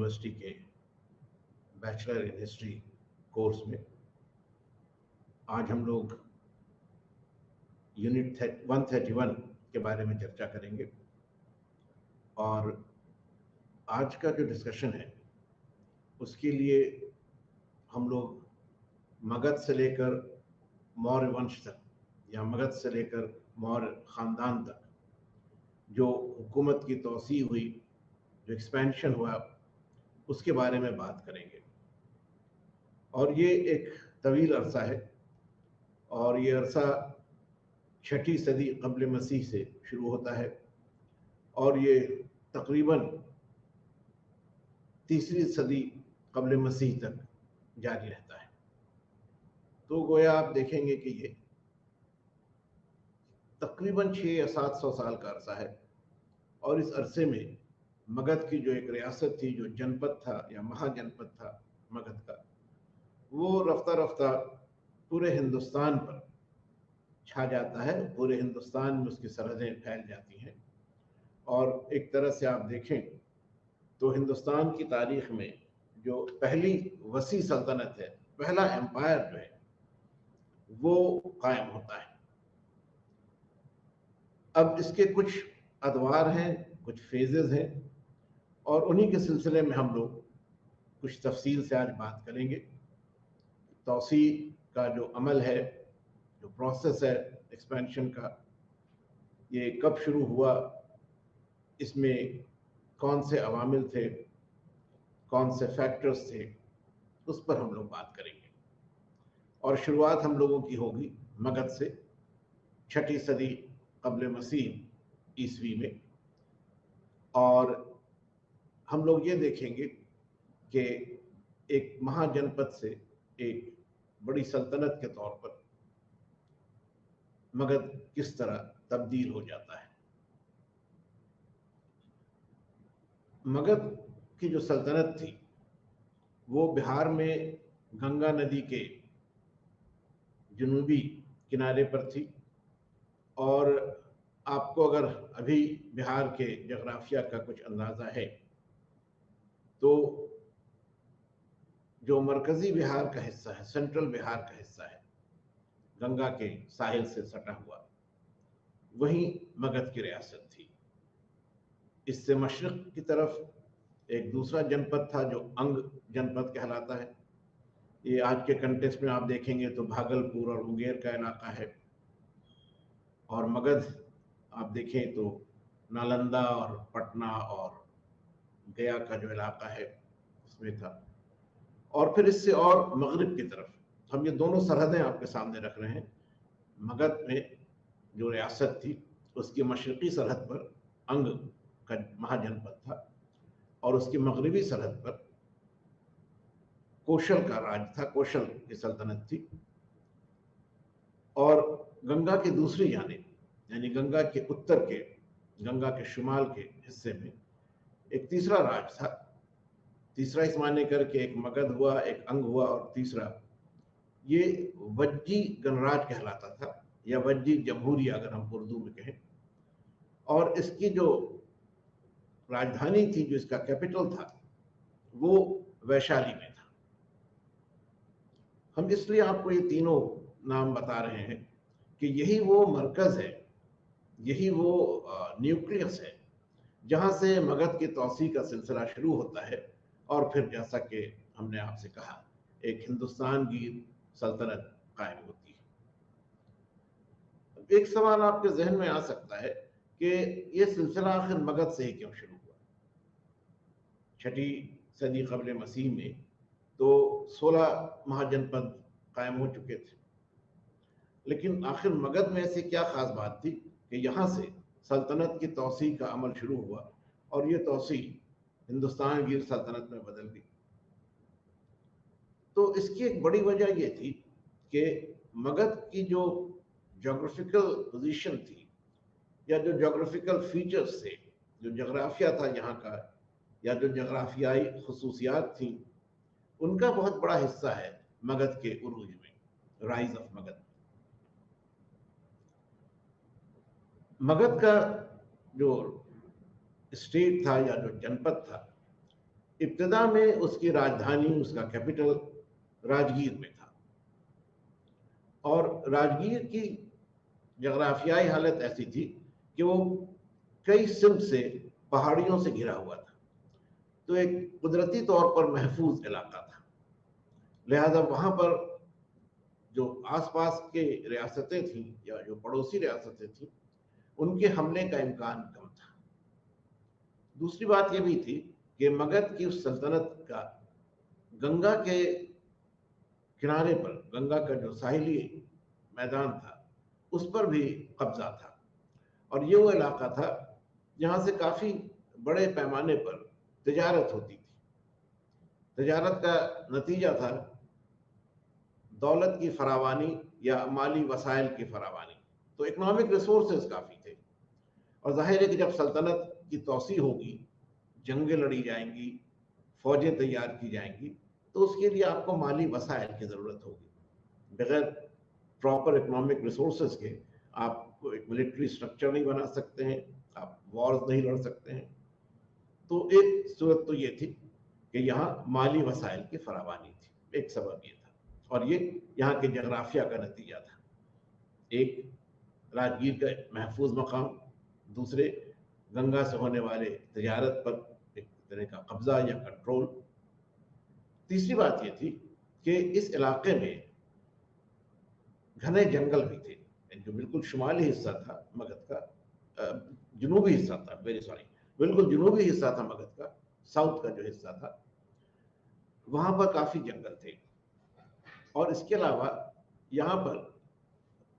University के bachelor in history course में। आज हम लोग यूनिट 131 के बारे में चर्चा करेंगे और आज का जो डिस्कशन है उसके लिए हम लोग मगध से लेकर मौर्य वंश तक या मगध से लेकर मौर्य ख़ानदान तक जो हुकूमत की तोसी हुई, जो एक्सपेंशन हुआ, उसके बारे में बात करेंगे। और ये एक तवील अरसा है और ये अरसा 6ठी सदी क़ब्ल मसीह से शुरू होता है और ये तकरीबन 3री सदी क़ब्ल मसीह तक जारी रहता है। तो गोया आप देखेंगे कि ये तकरीबन 600 या 700 साल का अरसा है और इस अरसे में मगध की जो एक रियासत थी, जो जनपद था या महाजनपद था मगध का, वो रफ्ता रफ्ता पूरे हिंदुस्तान पर छा जाता है। पूरे हिंदुस्तान में उसकी सरहदें फैल जाती हैं और एक तरह से आप देखें तो हिंदुस्तान की तारीख में जो पहली वसी सल्तनत है, पहला एम्पायर जो है वो कायम होता है। अब इसके कुछ अदवार हैं, कुछ फेजेस हैं और उन्हीं के सिलसिले में हम लोग कुछ तफसील से आज बात करेंगे। तौसी का जो अमल है, जो प्रोसेस है एक्सपेंशन का, ये कब शुरू हुआ, इसमें कौन से अवामिल थे, कौन से फैक्टर्स थे, उस पर हम लोग बात करेंगे। और शुरुआत हम लोगों की होगी मगध से 6ठी सदी क़ब्ल मसीह ईस्वी में। और हम लोग ये देखेंगे कि एक महाजनपद से एक बड़ी सल्तनत के तौर पर मगध किस तरह तब्दील हो जाता है। मगध की जो सल्तनत थी वो बिहार में गंगा नदी के जनूबी किनारे पर थी। और आपको अगर अभी बिहार के जोग्राफिया का कुछ अंदाज़ा है तो जो मरकज़ी बिहार का हिस्सा है, सेंट्रल बिहार का हिस्सा है, गंगा के साहिल से सटा हुआ, वहीं मगध की रियासत थी। इससे मशरिक़ की तरफ एक दूसरा जनपद था जो अंग जनपद कहलाता है। ये आज के कंटेक्स्ट में आप देखेंगे तो भागलपुर और मुंगेर का इलाका है। और मगध आप देखें तो नालंदा और पटना और गया का जो इलाका है उसमें था। और फिर इससे और मगरिब की तरफ हम ये दोनों सरहदें आपके सामने रख रहे हैं। मगध में जो रियासत थी उसकी मशरक़ी सरहद पर अंग का महाजनपद था और उसकी मगरिबी सरहद पर कौशल का राज था, कौशल की सल्तनत थी। और गंगा की दूसरी जानिब यानी गंगा के उत्तर के, गंगा के शुमाल के हिस्से में एक तीसरा राज था। तीसरा इस माने करके एक मगध हुआ, एक अंग हुआ और तीसरा ये वज्जी गणराज कहलाता था या वज्जी जमहूरिया अगर हम उर्दू में कहें। और इसकी जो राजधानी थी, जो इसका कैपिटल था, वो वैशाली में था। हम इसलिए आपको ये तीनों नाम बता रहे हैं कि यही वो मरकज है, यही वो न्यूक्लियस है जहां से मगध की तौसी का सिलसिला शुरू होता है और फिर जैसा कि हमने आपसे कहा एक हिंदुस्तान की सल्तनत कायम होती है। एक सवाल आपके जहन में आ सकता है कि ये सिलसिला आखिर मगध से ही क्यों शुरू हुआ। 6ठी सदी क़ब्ल मसीह में तो 16 महाजनपद कायम हो चुके थे, लेकिन आखिर मगध में ऐसी क्या खास बात थी कि यहाँ से सल्तनत की तौसी का अमल शुरू हुआ और ये तौसी हिंदुस्तान गिर सल्तनत में बदल गई। तो इसकी एक बड़ी वजह ये थी कि मगध की जो जोग्राफिकल पोजीशन थी या जो जोग्राफिकल फीचर्स थे, जो जोग्राफिया था यहाँ का या जो जोग्राफियाई खसूसियात थी, उनका बहुत बड़ा हिस्सा है मगध के उरूज में, राइज ऑफ मगध। मगध का जो स्टेट था या जो जनपद था इब्तिदा में उसकी राजधानी, उसका कैपिटल राजगीर में था, और राजगीर की जगराफियाई हालत ऐसी थी कि वो कई सिमत से पहाड़ियों से घिरा हुआ था, तो एक कुदरती तौर पर महफूज इलाका था। लिहाजा वहां पर जो आसपास के रियासतें थीं या जो पड़ोसी रियासतें थीं, उनके हमले का इम्कान कम था। दूसरी बात यह भी थी कि मगध की उस सल्तनत का गंगा के किनारे पर, गंगा का जो साहिली मैदान था, उस पर भी कब्जा था, और ये वो इलाका था जहां से काफी बड़े पैमाने पर तिजारत होती थी। तिजारत का नतीजा था दौलत की फरावानी या माली वसाइल की फरावानी। तो इकोनॉमिक रिसोर्सेज काफी थे, और जाहिर है कि जब सल्तनत की तोसी होगी, जंगें लड़ी जाएंगी, फौजें तैयार की जाएंगी, तो उसके लिए आपको माली वसाइल की जरूरत होगी। बगैर प्रॉपर इकोनॉमिक रिसोर्सेज के आप एक मिलिट्री स्ट्रक्चर नहीं बना सकते हैं, आप वॉर्स नहीं लड़ सकते हैं। तो एक सूरत तो ये थी कि यहाँ माली वसाइल की फरावानी थी, एक सबब ये था, और ये यहाँ के जगराफिया का नतीजा था। एक राजगीर का महफूज मकाम, दूसरे गंगा से होने वाले तिजारत पर एक तरह का कब्जा या कंट्रोल। तीसरी बात यह थी कि इस इलाके में घने जंगल भी थे। जो बिल्कुल शुमाली हिस्सा था मगध का, जुनूबी हिस्सा था, वेरी सॉरी, बिल्कुल जुनूबी हिस्सा था मगध का, साउथ का जो हिस्सा था, वहां पर काफी जंगल थे। और इसके अलावा यहाँ पर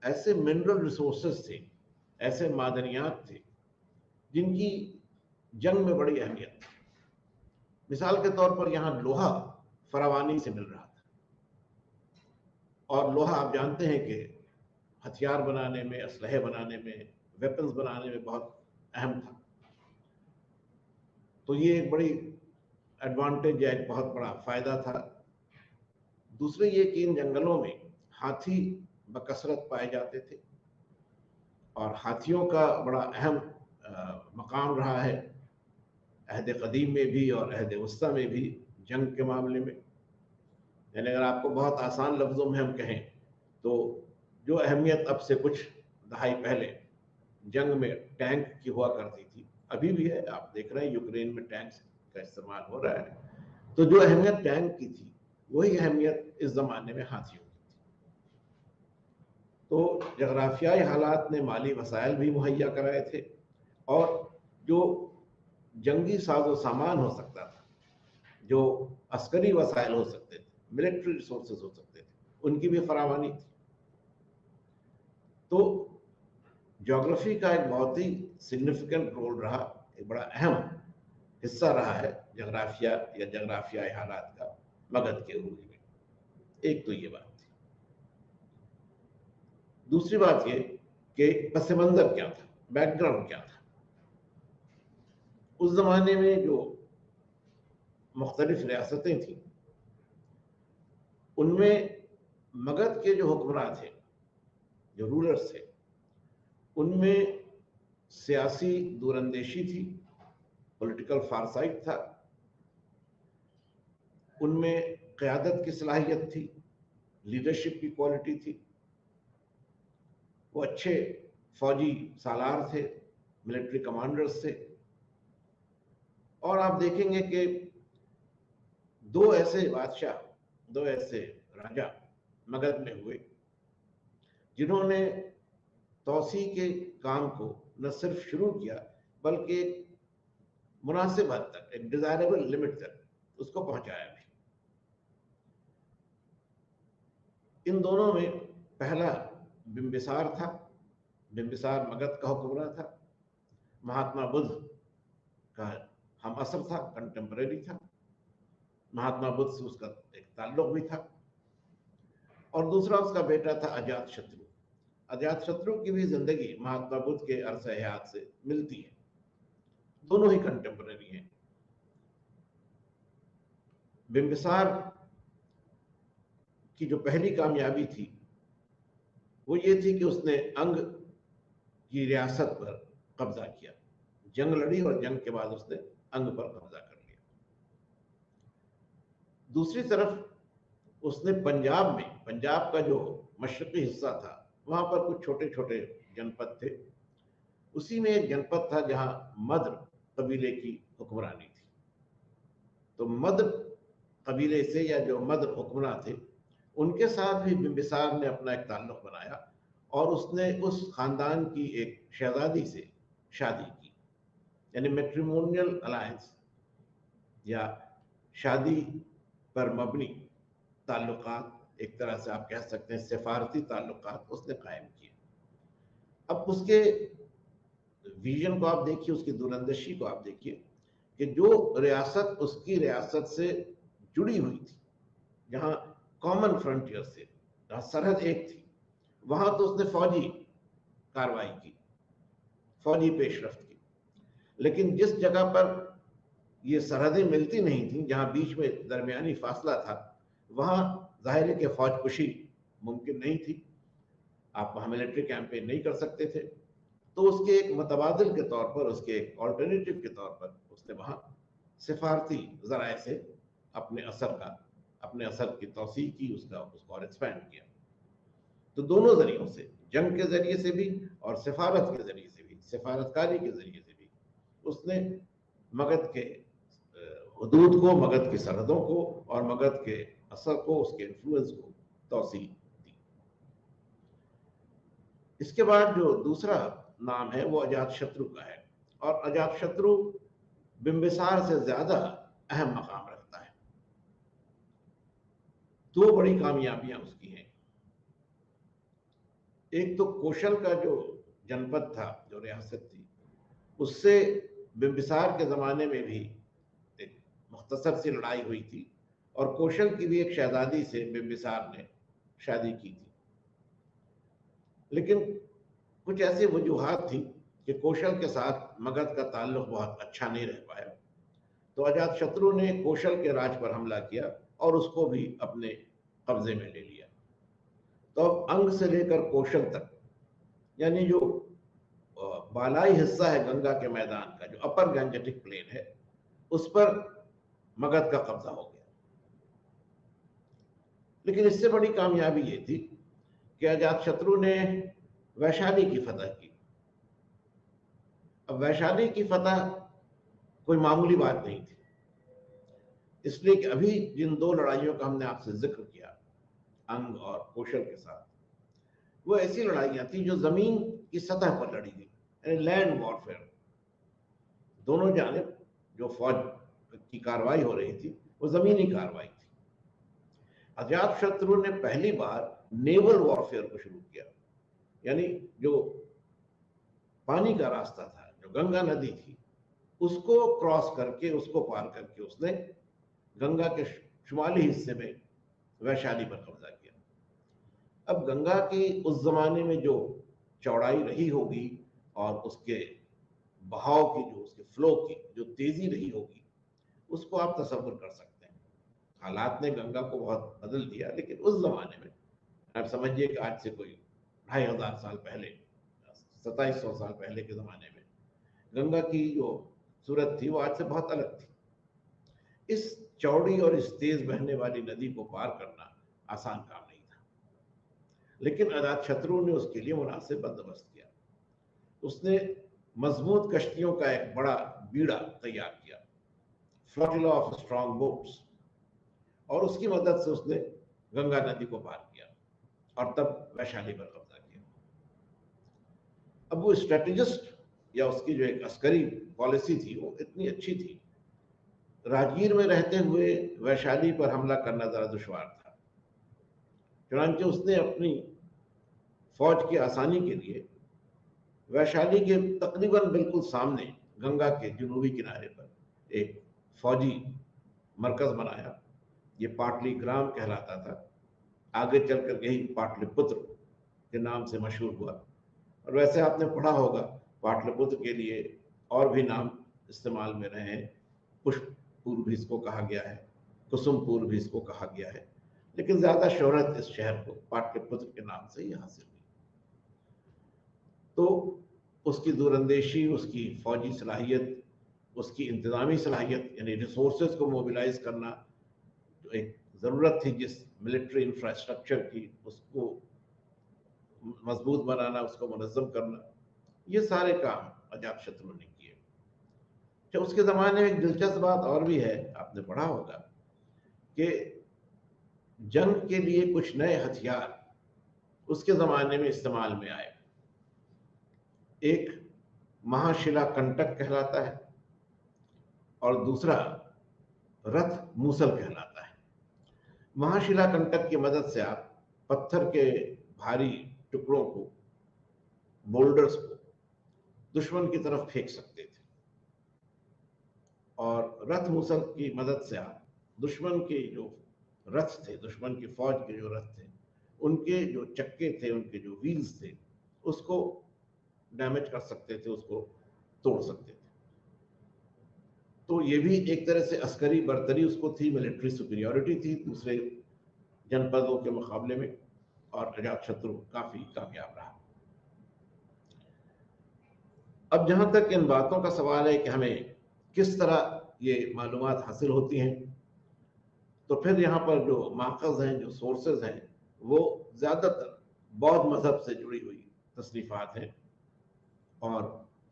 ऐसे मिनरल रिसोर्सेज थे, ऐसे मादनियात थे जिनकी जंग में बड़ी अहमियत थी। मिसाल के तौर पर यहाँ लोहा फरावानी से मिल रहा था, और लोहा आप जानते हैं कि हथियार बनाने में, असलहे बनाने में, वेपन्स बनाने में बहुत अहम था। तो ये एक बड़ी एडवांटेज या एक बहुत बड़ा फायदा था। दूसरे ये कि इन जंगलों में हाथी बकसरत पाए जाते थे, और हाथियों का बड़ा अहम मकाम रहा है अहद कदीम में भी और अहद वस्ता में भी जंग के मामले में। यानी अगर आपको बहुत आसान लफ्ज़ों में हम कहें तो जो अहमियत अब से कुछ दहाई पहले जंग में टैंक की हुआ करती थी, अभी भी है। आप देख रहे हैं यूक्रेन में टैंक्स का इस्तेमाल हो रहा है। तो जो अहमियत टैंक की थी, वही अहमियत इस जमाने में हाथियों की थी। तो जगराफियाई हालात ने माली वसाइल भी मुहैया कराए थे, और जो जंगी साजो सामान हो सकता था, जो अस्करी वसाइल हो सकते थे, मिलिट्री रिसोर्सेज हो सकते थे, उनकी भी फरावानी थी। तो ज्योग्राफी का एक बहुत ही सिग्निफिकेंट रोल रहा, एक बड़ा अहम हिस्सा रहा है जगराफिया या जगराफियाई हालात का मगध के उरूज में। एक तो ये बात थी। दूसरी बात ये कि पस मंजर क्या था, बैकग्राउंड क्या था। उस जमाने में जो मुख्तलिफ रियासतें थी, उनमें मगध के जो हुक्मरान थे, जो रूलर्स थे, उनमें सियासी दूरंदेशी थी, पॉलिटिकल फारसाइट था, उनमें क़यादत की सलाहियत थी, लीडरशिप की क्वालिटी थी, वो अच्छे फौजी सालार थे, मिलिट्री कमांडर्स थे। और आप देखेंगे कि दो ऐसे बादशाह, दो ऐसे राजा मगध में हुए जिन्होंने तौसी के काम को न सिर्फ शुरू किया, बल्कि एक मुनासिब हद तक, एक डिजायरेबल लिमिट तक उसको पहुंचाया भी। इन दोनों में पहला बिंबिसार था। बिंबिसार मगध का हुक्मरान था, महात्मा बुद्ध का हम असर था, कंटेम्परेरी था, महात्मा बुद्ध से उसका एक ताल्लुक भी था। और दूसरा उसका बेटा था अजातशत्रु। अजातशत्रु की भी जिंदगी महात्मा बुद्ध के अरसे हयात से मिलती है, दोनों ही कंटेम्परेरी हैं। बिंबिसार की जो पहली कामयाबी थी वो ये थी कि उसने अंग की रियासत पर कब्जा किया, जंग लड़ी और जंग के बाद उसने अंग पर कब्जा कर लिया। दूसरी तरफ उसने पंजाब में, पंजाब का जो मशरकी हिस्सा था, वहां पर कुछ छोटे छोटे जनपद थे। उसी में एक जनपद था जहां मद्र कबीले की हुक्मरानी थी। तो मद्र कबीले से, या जो मद्र हुक्मरान थे, उनके साथ भी बिंबिसार ने अपना एक ताल्लुक बनाया और उसने उस खानदान की एक शहजादी से शादी की, यानी मैट्रिमोनियल अलायंस या शादी पर मबनी ताल्लुकात, एक तरह से आप कह सकते हैं सिफारती ताल्लुकात उसने कायम किए। अब उसके विजन को आप देखिए, उसकी दूरंदेशी को आप देखिए कि जो रियासत उसकी रियासत से जुड़ी हुई थी, जहां कॉमन फ्रंटियर से, जहां सरहद एक थी, वहां तो उसने फौजी कार्रवाई की, फौजी पेशरफ्त की। लेकिन जिस जगह पर ये सरहदें मिलती नहीं थी, जहां बीच में दरमियानी फासला था, वहां जाहिर है कि फौजकुशी मुमकिन नहीं थी, आप वहां मिलिट्री कैंपेन नहीं कर सकते थे। तो उसके एक मुतबादिल के तौर पर, उसके एक ऑल्टरनेटिव के तौर पर उसने वहां सिफारती जराए से अपने असर की तौसीह की, उसको और एक्सपैंड किया। तो दोनों जरियों से, जंग के जरिए से भी और सिफारत के जरिए से भी, सिफारतकारी के जरिए से भी, उसने मगध के हदूद को, मगध की सरहदों को और मगध के असर को, उसके इन्फ्लुएंस को तौसीह दी। इसके बाद जो दूसरा नाम है वो अजातशत्रु का है, और अजातशत्रु बिंबिसार से ज्यादा अहम मकाम रखता है। दो बड़ी कामयाबियां उसकी हैं। एक तो कौशल का जो जनपद था, जो रियासत थी, उससे बिंबिसार के जमाने में भी एक मुख्तसर सी लड़ाई हुई थी, और कौशल की भी एक शहजादी से बिंबिसार ने शादी की थी। लेकिन कुछ ऐसी वजूहात थी कि कौशल के साथ मगध का ताल्लुक बहुत अच्छा नहीं रह पाया। तो अजातशत्रु ने कौशल के राज पर हमला किया और उसको भी अपने कब्जे में ले लिया। तो अब अंग से लेकर कौशल तक, यानी जो बालाई हिस्सा है गंगा के मैदान का, जो अपर गंजेटिक प्लेन है, उस पर मगध का कब्जा हो गया। लेकिन इससे बड़ी कामयाबी ये थी कि अजातशत्रु ने वैशाली की फतह की। अब वैशाली की फतह कोई मामूली बात नहीं थी, इसलिए कि अभी जिन दो लड़ाइयों का हमने आपसे जिक्र किया, अंग और कौशल के साथ, वो ऐसी लड़ाइयां थी जो जमीन की सतह पर लड़ी गई, यानी लैंड वॉरफेयर। दोनों जानिब जो फौज की कार्रवाई हो रही थी वो जमीनी कार्रवाई थी। अजातशत्रु ने पहली बार नेवल वॉरफेयर को शुरू किया, यानी जो पानी का रास्ता था, जो गंगा नदी थी, उसको क्रॉस करके, उसको पार करके उसने गंगा के शुमाली हिस्से में वैशाली पर कब्जा किया। अब गंगा की उस जमाने में जो चौड़ाई रही होगी और उसके बहाव की, जो उसके फ्लो की जो तेजी रही होगी, उसको आप तसव्वुर कर सकते हैं। हालात ने गंगा को बहुत बदल दिया, लेकिन उस जमाने में आप समझिए कि आज से कोई 2500 साल पहले, 2700 साल पहले के जमाने में गंगा की जो सूरत थी वो आज से बहुत अलग थी। इस चौड़ी और इस तेज बहने वाली नदी को पार करना आसान काम नहीं था, लेकिन अजातशत्रु ने उसके लिए मुनासिब बंदोबस्त किया। उसने मजबूत कश्तियों का एक बड़ा बीड़ा तैयार किया, फ्लोटिला ऑफ स्ट्रॉन्ग बोट्स, और उसकी मदद से उसने गंगा नदी को पार किया और तब वैशाली पर कब्जा किया। अब वो स्ट्रेटेजिस्ट, या उसकी जो एक अस्करी पॉलिसी थी, वो इतनी अच्छी थी, राजगीर में रहते हुए वैशाली पर हमला करना जरा दुश्वार था। चुनांचे उसने अपनी फौज की आसानी के लिए वैशाली के तकरीबन बिल्कुल सामने, गंगा के जुनूबी किनारे पर एक फौजी मरकज बनाया। ये पाटलीग्राम कहलाता था, आगे चलकर यही पाटलिपुत्र के नाम से मशहूर हुआ। और वैसे आपने पढ़ा होगा, पाटलिपुत्र के लिए और भी नाम इस्तेमाल में रहे हैं। पुष्पपुर भी इसको कहा गया है, कुसुमपुर भी इसको कहा गया है, लेकिन ज्यादा शोहरत इस शहर को पाटलिपुत्र के नाम से ही हासिल हुई। तो उसकी दूरंदेशी, उसकी फौजी सलाहियत, उसकी इंतजामी सलाहियत, यानी रिसोर्सेज को मोबिलाइज करना, जो एक ज़रूरत थी जिस मिलिट्री इंफ्रास्ट्रक्चर की, उसको मजबूत बनाना, उसको मुनज़्ज़म करना, ये सारे काम अजातशत्रु ने किए। तो उसके ज़माने में एक दिलचस्प बात और भी है, आपने पढ़ा होगा कि जंग के लिए कुछ नए हथियार उसके ज़माने में इस्तेमाल में आए। एक महाशिला कंटक कहलाता है और दूसरा रथ मूसल कहलाता है। महाशिला कंटक की मदद से आप पत्थर के भारी टुकड़ों को, बोल्डर्स को दुश्मन की तरफ फेंक सकते थे, और रथ मूसल की मदद से आप दुश्मन के जो रथ थे, दुश्मन की फौज के जो रथ थे, उनके जो चक्के थे, उनके जो व्हील्स थे, उसको डैमेज कर सकते थे, उसको तोड़ सकते थे। तो ये भी एक तरह से अस्करी बर्तरी उसको थी, मिलिट्री सुपीरियॉरिटी थी दूसरे जनपदों के मुकाबले में, और अजातशत्रु काफी कामयाब रहा। अब जहां तक इन बातों का सवाल है कि हमें किस तरह ये मालूमात हासिल होती हैं, तो फिर यहाँ पर जो माखज़ हैं, जो सोर्सेज हैं, वो ज़्यादातर बौद्ध मजहब से जुड़ी हुई तसनीफ़ात हैं, और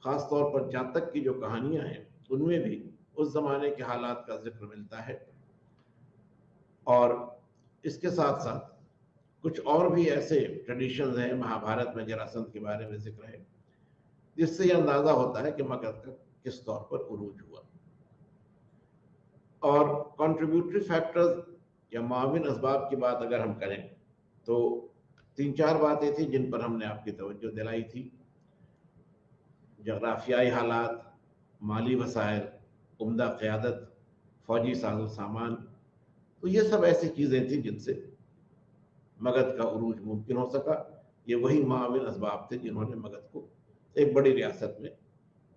ख़ास तौर पर जातक की जो कहानियाँ हैं, उनमें भी उस ज़माने के हालात का जिक्र मिलता है। और इसके साथ साथ कुछ और भी ऐसे ट्रेडिशंस हैं, महाभारत में जरासंध के बारे में जिक्र है, जिससे ये अंदाज़ा होता है कि मगध का किस तौर पर उरूज हुआ। और कंट्रीब्यूटरी फैक्टर्स या माविन असबाब की बात अगर हम करें, तो 3-4 बातें थी जिन पर हमने आपकी तवज्जो दिलाई थी। जगराफियाई हालात, माली वसाइल, उम्दा क़यादत, फ़ौजी साजो सामान, तो ये सब ऐसी चीज़ें थी जिनसे मगध का उरूज मुमकिन हो सका। ये वही माविन असबाब थे जिन्होंने मगध को एक बड़ी रियासत में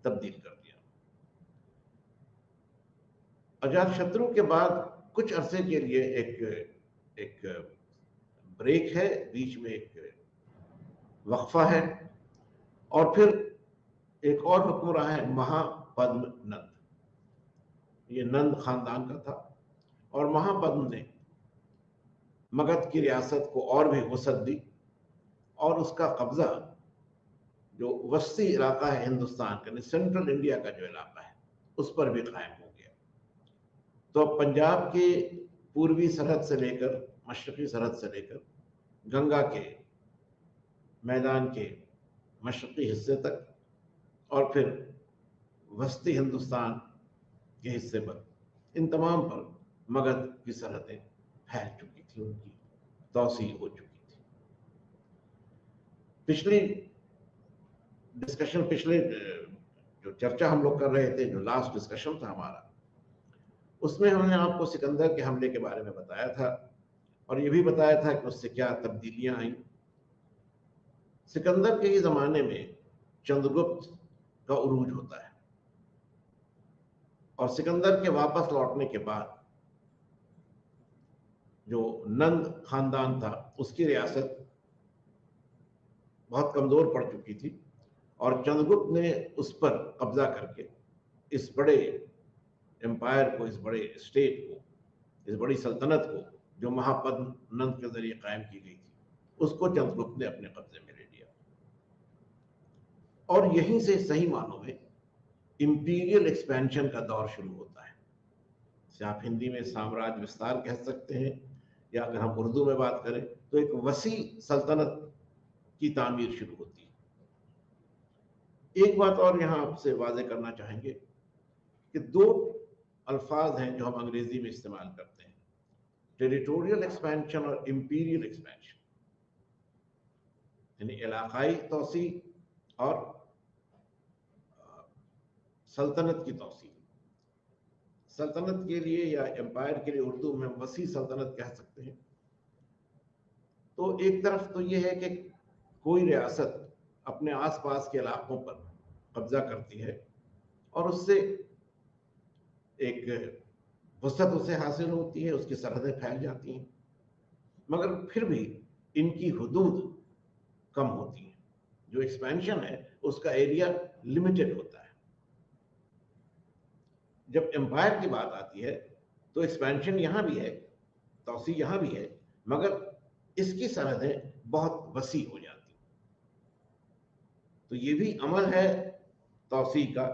तब्दील कर दिया। अजातशत्रु के बाद कुछ अरसे के लिए एक ब्रेक है, बीच में एक वक्फा है, और फिर एक और हुक्म रहा है महापद्म नंद। ये नंद खानदान का था, और महापद्म ने मगध की रियासत को और भी वसअत दी, और उसका कब्जा जो वस्ती इलाका है हिंदुस्तान का, सेंट्रल इंडिया का जो इलाका है, उस पर भी कायम हो गया। तो अब पंजाब के पूर्वी सरहद से लेकर मशरकी सरहद से लेकर गंगा के मैदान के मशरकी हिस्से तक, और फिर वस्ती हिंदुस्तान के हिस्से पर, इन तमाम पर मगध की सरहदें फैल चुकी थी, उनकी तौसी हो चुकी थी। पिछले जो चर्चा हम लोग कर रहे थे, जो लास्ट डिस्कशन था हमारा, उसमें हमने आपको सिकंदर के हमले के बारे में बताया था, और ये भी बताया था कि उससे क्या तब्दीलियां आई। सिकंदर के ही ज़माने में चंद्रगुप्त का उरूज होता है, और सिकंदर के वापस लौटने के बाद जो नंद खानदान था, उसकी रियासत बहुत कमज़ोर पड़ चुकी थी, और चंद्रगुप्त ने उस पर कब्जा करके इस बड़े एम्पायर को, इस बड़े स्टेट को, इस बड़ी सल्तनत को, जो महापद्म नंद के जरिए कायम की गई थी, उसको चंद्रगुप्त ने अपने कब्जे में ले लिया। और यहीं से सही मानों में इंपीरियल एक्सपेंशन का दौर शुरू होता है। इसे आप हिंदी में साम्राज्य विस्तार कह सकते हैं, या अगर हम उर्दू में बात करें तो एक वसी सल्तनत की तामीर शुरू होती है। एक बात और यहां आपसे वाज़ेह करना चाहेंगे कि दो अल्फाज हैं जो हम अंग्रेजी में इस्तेमाल करते हैं, टेरिटोरियल एक्सपेंशन और इंपीरियल एक्सपेंशन, यानी इलाकाई तौसी और सल्तनत की तौसी। सल्तनत के लिए या एम्पायर के लिए उर्दू में वसी सल्तनत कह सकते हैं। तो एक तरफ तो ये है कि कोई रियासत अपने आसपास के इलाकों पर कब्जा करती है, और उससे एक वसअत उसे हासिल होती है, उसकी सरहदें फैल जाती हैं, मगर फिर भी इनकी हुदूद कम होती हैं। जो एक्सपेंशन है उसका एरिया लिमिटेड होता है। जब एम्पायर की बात आती है तो एक्सपेंशन यहां भी है, तौसी यहाँ भी है, मगर इसकी सरहदें बहुत वसी हो जाती। तो ये भी अमल है तौसी का,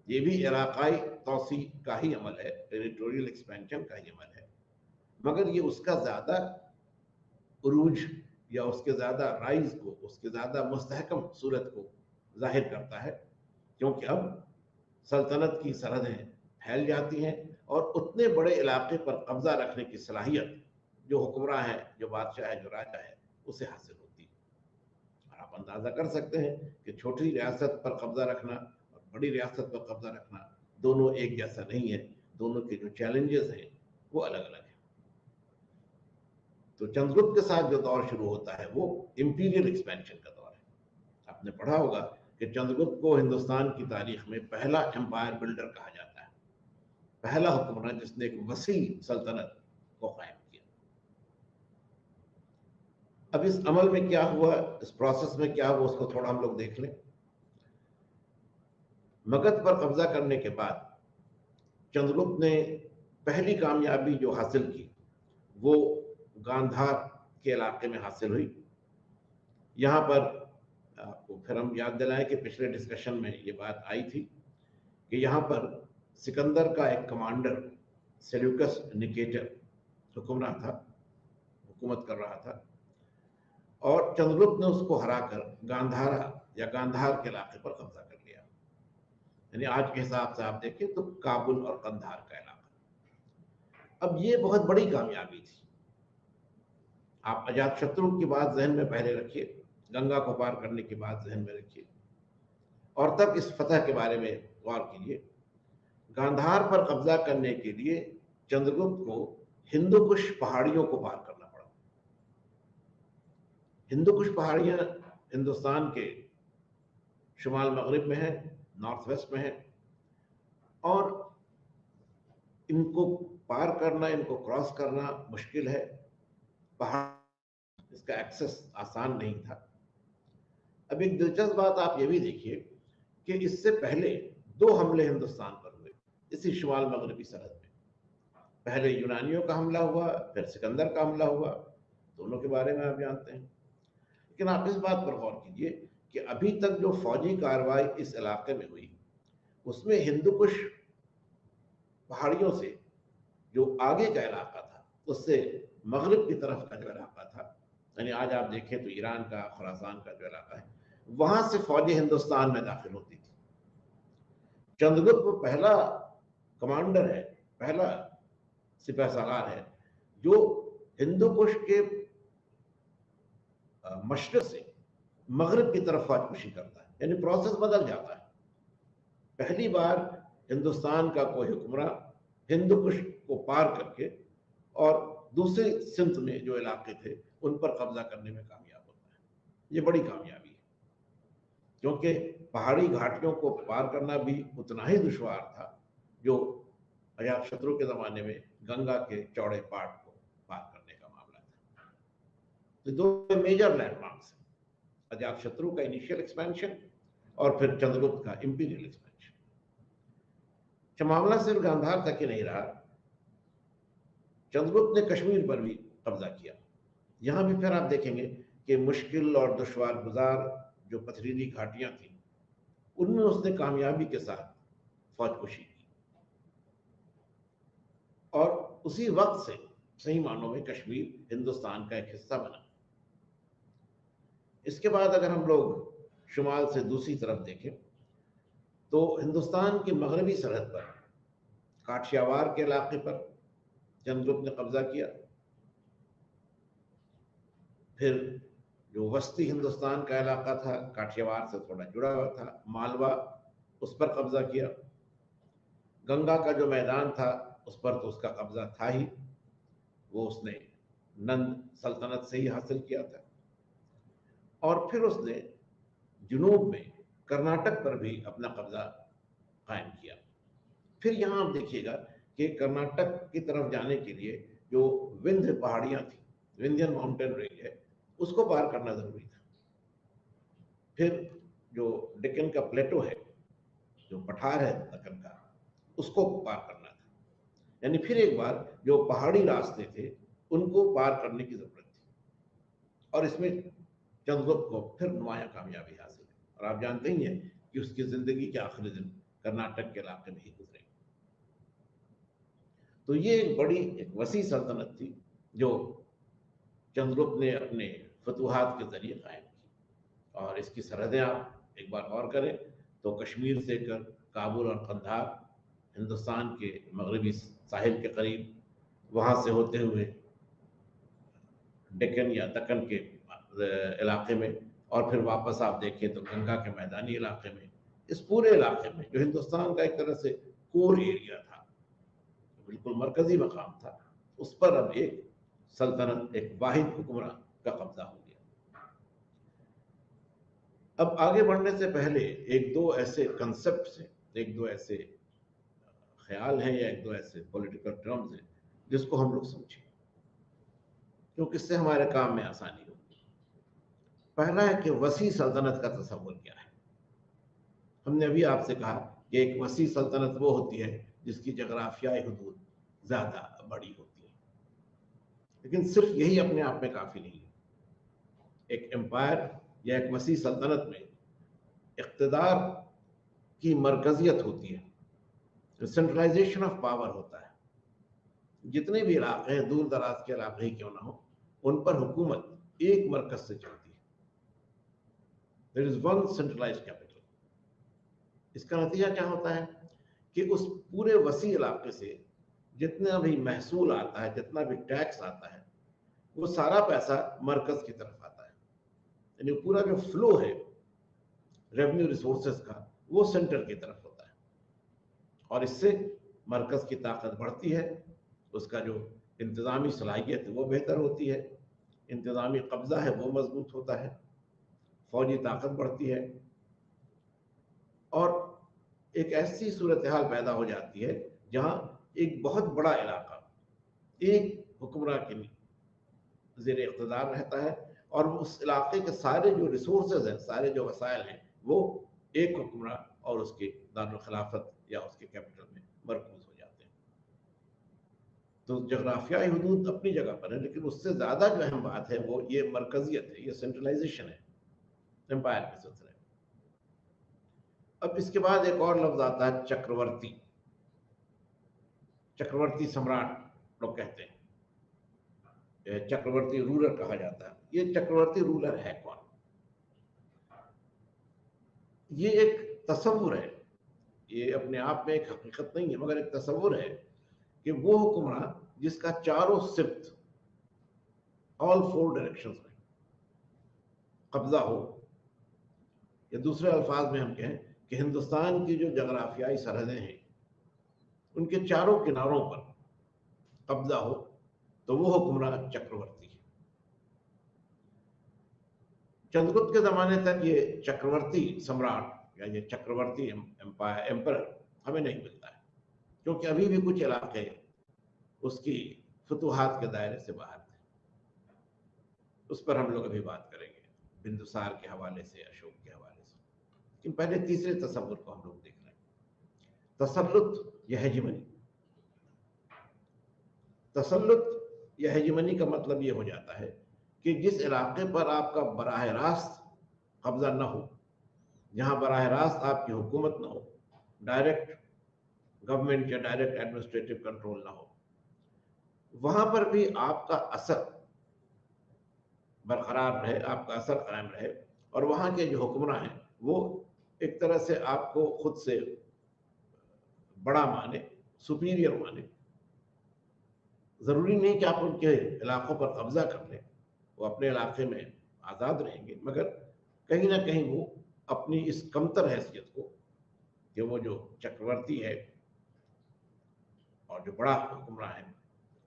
ये भी इलाकाई तौसी का ही अमल है, टेरिटोरियल एक्सपेंशन का ही अमल है, मगर ये उसका ज़्यादा उरूज या उसके ज़्यादा राइज को, उसके ज़्यादा मुस्तहकम सूरत को जाहिर करता है, क्योंकि अब सल्तनत की सरहदें फैल जाती हैं और उतने बड़े इलाके पर कब्जा रखने की सलाहियत जो हुक्मरान है, जो बादशाह है, जो राजा है, उसे हासिल होती है। और आप अंदाज़ा कर सकते हैं कि छोटी रियासत पर कब्जा रखना और बड़ी रियासत पर कब्जा रखना दोनों एक जैसा नहीं है, दोनों के जो चैलेंजेस हैं वो अलग अलग हैं। तो चंद्रगुप्त के साथ जो दौर शुरू होता है वो इंपीरियल एक्सपेंशन का दौर है। आपने पढ़ा होगा कि चंद्रगुप्त को हिंदुस्तान की तारीख में पहला एम्पायर बिल्डर कहा जाता है, पहला हुक्मरान जिसने एक वसी सल्तनत को कायम किया। अब इस अमल में क्या हुआ, इस प्रोसेस में क्या हुआ, उसको थोड़ा हम लोग देख लें। मगध पर कब्जा करने के बाद चंद्रगुप्त ने पहली कामयाबी जो हासिल की वो गांधार के इलाके में हासिल हुई। यहाँ पर आपको फिर हम याद दिलाएं कि पिछले डिस्कशन में ये बात आई थी कि यहाँ पर सिकंदर का एक कमांडर सेल्यूकस निकेटर हुक्मरान था, हुकूमत कर रहा था, और चंद्रगुप्त ने उसको हराकर गांधारा या गांधार के इलाके पर कब्जा कर लिया। यानी आज के हिसाब से आप देखें तो काबुल और कंधार का इलाका। अब ये बहुत बड़ी कामयाबी थी। आप अजातशत्रु की बात जहन में पहले रखिए, गंगा को पार करने की बात जहन में रखिए, और तब इस फतह के बारे में गौर कीजिए। गांधार पर कब्जा करने के लिए चंद्रगुप्त को हिंदुकुश पहाड़ियों को पार करना पड़ा। हिंदुकुश पहाड़ियां हिंदुस्तान के शुमाल मगरिब में है, नॉर्थ वेस्ट में है, और इनको पार करना, इनको क्रॉस करना मुश्किल है। पहाड़, इसका एक्सेस आसान नहीं था। अब एक दिलचस्प बात आप ये भी देखिए कि इससे पहले दो हमले हिंदुस्तान पर हुए इसी शुमाल मगरबी सरहद में। पहले यूनानियों का हमला हुआ, फिर सिकंदर का हमला हुआ, दोनों के बारे में आप जानते हैं। लेकिन आप इस बात पर गौर कीजिए कि अभी तक जो फौजी कार्रवाई इस इलाके में हुई उसमें हिंदुकुश पहाड़ियों से जो आगे का इलाका था, उससे मगरिब की तरफ का जो इलाका था, यानी आज आप देखें तो ईरान का, खुरासान का जो इलाका है, वहां से फौजी हिंदुस्तान में दाखिल होती थी। चंद्रगुप्त पहला कमांडर है, पहला सिपह सालार है जो हिंदुकुश के मशरक से मगरिब की तरफ फौजकुशी करता है। यानी प्रोसेस बदल जाता है। पहली बार हिंदुस्तान का कोई हुक्मरान हिंदुकुश को पार करके और दूसरे सिंध में जो इलाके थे उन पर कब्जा करने में कामयाब होता है। ये बड़ी कामयाबी है, क्योंकि पहाड़ी घाटियों को पार करना भी उतना ही दुश्वार था जो अजातशत्रु के ज़माने में गंगा के चौड़े पाट को पार करने का मामला था। तो दो मेजर लैंडमार्क्स हैं, अजातशत्रु का इनिशियल एक्सपेंशन और फिर चंद्रगुप्त का इंपीरियल एक्सपेंशन। मामला सिर्फ गांधार तक ही नहीं रहा, चंद्रगुप्त ने कश्मीर पर भी कब्जा किया। यहां भी फिर आप देखेंगे कि मुश्किल और दुश्वार गुजार जो पथरीली घाटियां थी उनमें उसने कामयाबी के साथ फौजकुशी की, और उसी वक्त से सही मानों में कश्मीर हिंदुस्तान का एक हिस्सा बना। इसके बाद अगर हम लोग शुमाल से दूसरी तरफ देखें तो हिंदुस्तान की मगरबी सरहद पर काठियावाड़ के इलाके पर चंद्रगुप्त ने कब्जा किया। फिर जो वस्ती हिंदुस्तान का इलाका था, काठियावाड़ से थोड़ा जुड़ा हुआ था, मालवा, उस पर कब्जा किया। गंगा का जो मैदान था उस पर तो उसका कब्जा था ही, वो उसने नंद सल्तनत से ही हासिल किया था। और फिर उसने जुनूब में कर्नाटक पर भी अपना कब्जा कायम किया। फिर यहाँ आप देखिएगा कि कर्नाटक की तरफ जाने के लिए जो विंध्य पहाड़ियाँ थी, विंध्यन माउंटेन रेंज है, उसको पार करना जरूरी था। फिर जो डेक्कन का प्लेटो है, जो पठार है दक्कन का, उसको पार करना था। यानी फिर एक बार जो पहाड़ी रास्ते थे उनको पार करने की जरूरत थी और इसमें चंद्रगुप्त को फिर नुमाया कामयाबी हासिल है। और आप जानते ही हैं कि उसकी जिंदगी के आखिरी दिन कर्नाटक के इलाके में ही गुजरे। तो ये एक बड़ी एक वसी सल्तनत थी जो चंद्रगुप्त ने अपने फतूहात के जरिए कायम की। और इसकी सरहदें आप एक बार और करें तो कश्मीर से कर काबुल और कंधार, हिंदुस्तान के मगरबी साहिल के करीब, वहाँ से होते हुए डेक्कन या दक्कन के इलाके में, और फिर वापस आप देखें तो गंगा के मैदानी इलाके में, इस पूरे इलाके में जो हिंदुस्तान का एक तरह से कोर एरिया था, बिल्कुल मरकजी मकाम था, उस पर अब एक सल्तनत, एक वाहिद हुक्मरान का कब्जा हो गया। अब आगे बढ़ने से पहले एक दो ऐसे कंसेप्ट हैं, एक दो ऐसे ख्याल हैं या एक दो ऐसे पॉलिटिकल टर्म्स हैं जिसको हम लोग समझें, क्योंकि इससे हमारे काम में आसानी होगी। पहला है कि वसी सल्तनत का तस्वुर क्या है। हमने अभी आपसे कहा कि एक वसी सल्तनत वो होती है जिसकी जगराफियाई हुदूद ज्यादा बड़ी होती है, लेकिन सिर्फ यही अपने आप में काफी नहीं है। एक एम्पायर या एक वसी सल्तनत में इक़्तिदार की मरकजियत होती है, सेंट्रलाइजेशन ऑफ पावर होता है। जितने भी इलाके हैं, दूर दराज के इलाके ही क्यों ना हो, उन पर हुकूमत एक मरकज से चलती है। There is one centralised capital. इसका नतीजा क्या होता है कि उस पूरे वसी इलाके से जितना भी महसूल आता है, जितना भी टैक्स आता है, वो सारा पैसा मरकज की तरफ आता है। यानी पूरा जो फ्लो है रेवेन्यू रिसोर्सेज का, वो सेंटर की तरफ होता है और इससे मरकज की ताकत बढ़ती है, उसका जो इंतजामी सलाहियत है वो बेहतर होती है, इंतजामी कब्जा है वो मजबूत होता है, फौजी ताकत बढ़ती है और एक ऐसी सूरत हाल पैदा हो जाती है जहां एक बहुत बड़ा इलाका एक हुक्मरान के ज़ेर इक़्तिदार रहता है और उस इलाके के सारे जो रिसोर्सेज हैं, सारे जो वसाइल हैं, वो एक हुक्मरान और उसके दारुल खिलाफत या उसके कैपिटल में मरकूज हो जाते हैं। तो जगराफियाई हुदूद अपनी जगह पर है, लेकिन उससे ज़्यादा जो अहम बात है वो ये मरकजियत है, ये सेंट्रलाइजेशन है एम्पायर के सिलसिले में। अब इसके बाद एक और लफ्ज आता है चक्रवर्ती। चक्रवर्ती सम्राट लोग कहते हैं, चक्रवर्ती रूलर कहा जाता है। ये चक्रवर्ती रूलर है कौन? ये एक तस्वुर है, ये अपने आप में एक हकीकत नहीं है, मगर एक तस्वुर है कि वो हुक्मरान जिसका चारों सिफ्त, ऑल फोर डायरेक्शंस में कब्जा हो, या दूसरे अल्फाज में हम कहें कि हिंदुस्तान की जो जगराफियाई सरहदें हैं उनके चारों किनारों पर कब्जा हो, तो वो हुक्मरान चक्रवर्ती है। चंद्रगुप्त के जमाने तक ये चक्रवर्ती सम्राट या ये चक्रवर्ती एम्पायर एम्पर हमें नहीं मिलता है, क्योंकि अभी भी कुछ इलाके उसकी फतूहात के दायरे से बाहर थे। उस पर हम लोग अभी बात करेंगे, बिंदुसार के हवाले से, अशोक के हवाले से। लेकिन पहले तीसरे तस्वुर को हम लोग देख रहे हैं, तसल्लुत या हेजिमनी। तसल्लुत या हेजिमनी का मतलब ये हो जाता है कि जिस इलाके पर आपका बराह रास्त कब्जा न हो, जहां बराह रास्त आपकी हुकूमत न हो, डायरेक्ट गवर्नमेंट या डायरेक्ट एडमिनिस्ट्रेटिव कंट्रोल ना हो, वहां पर भी आपका असर बरकरार रहे, आपका असर कायम रहे और वहां के जो हुक्मरान हैं वो एक तरह से आपको खुद से बड़ा माने, सुपीरियर माने। जरूरी नहीं कि आप उनके इलाकों पर कब्जा कर लें, वो अपने इलाके में आज़ाद रहेंगे, मगर कहीं ना कहीं वो अपनी इस कमतर हैसियत को कि वो जो चक्रवर्ती है और जो बड़ा हुक्मरान है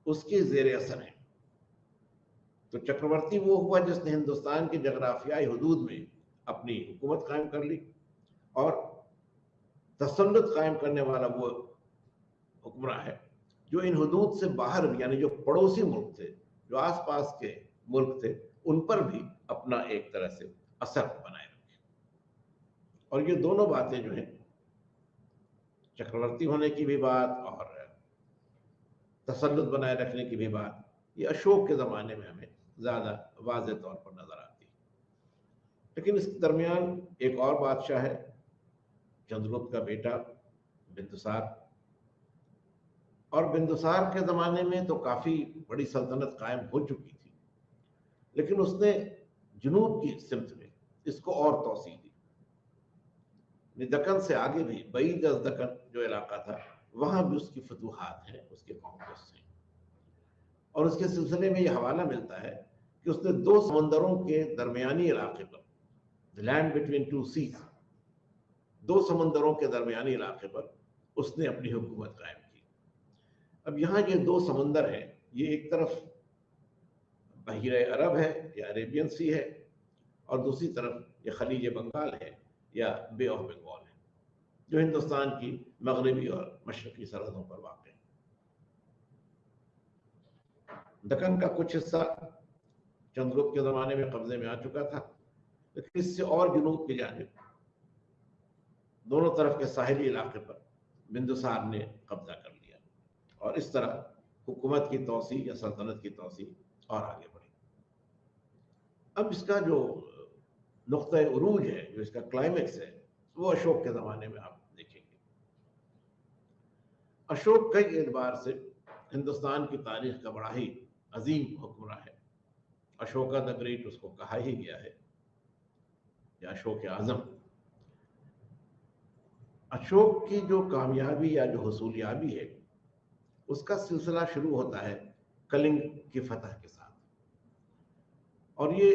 उसके जेर असर है। तो चक्रवर्ती वो हुआ जिसने हिंदुस्तान के जगराफियाई हुदूद में अपनी हुकूमत कायम कर ली, और तसल्लुत कायम करने वाला वो हुक्मरान है जो इन हुदूद से बाहर भी, यानी जो पड़ोसी मुल्क थे, जो आसपास के मुल्क थे, उन पर भी अपना एक तरह से असर बनाए रखे। और ये दोनों बातें जो हैं, चक्रवर्ती होने की भी बात और तसल्लुत बनाए रखने की भी बात, ये अशोक के ज़माने में हमें ज़्यादा वाज़ेह तौर पर नज़र आती है। लेकिन इस दरमियान एक और बादशाह है, चंद्रगुप्त का बेटा बिंदुसार। और बिंदुसार के ज़माने में तो काफ़ी बड़ी सल्तनत कायम हो चुकी थी, लेकिन उसने जुनूब की सिमत में इसको और तोसी दी। दक्कन से आगे भी बईद अज दक्कन जो इलाका था, वहां भी उसकी फतूहात हैं, उसके कॉन्क्वेस्ट हैं। और उसके सिलसिले में यह हवाला मिलता है कि उसने दो समंदरों के दरमियानी इलाके पर, the land between two seas, दो समंदरों के दरमियानी इलाके पर उसने अपनी हुकूमत कायम की। अब यहाँ ये दो समंदर हैं, ये एक तरफ बहीरे अरब है या अरेबियन सी है, और दूसरी तरफ ये खलीज बंगाल है या बे ऑफ बंगाल है, जो हिंदुस्तान की मगरबी और मशरकी सरहदों पर वाक़ है। दक्कन का कुछ हिस्सा चंद्रगुप्त के ज़माने में कब्जे में आ चुका था, लेकिन इससे और जुनूब की जानिब दोनों तरफ के साहिली इलाके पर बिंदुसार ने कब्जा कर लिया, और इस तरह हुकूमत की तोसी या सल्तनत की तोसी और आगे बढ़ी। अब इसका जो नुक्ता उरूज है, जो इसका क्लाइमेक्स है, वो अशोक के ज़माने में आप देखेंगे। अशोक कई एतबार से हिंदुस्तान की तारीख का बड़ा ही अजीम हुक्मरान है। अशोका द ग्रेट उसको कहा ही गया है, या अशोक आज़म। अशोक की जो कामयाबी या जो हुसूलियाबी है, उसका सिलसिला शुरू होता है कलिंग की फतह के साथ, और ये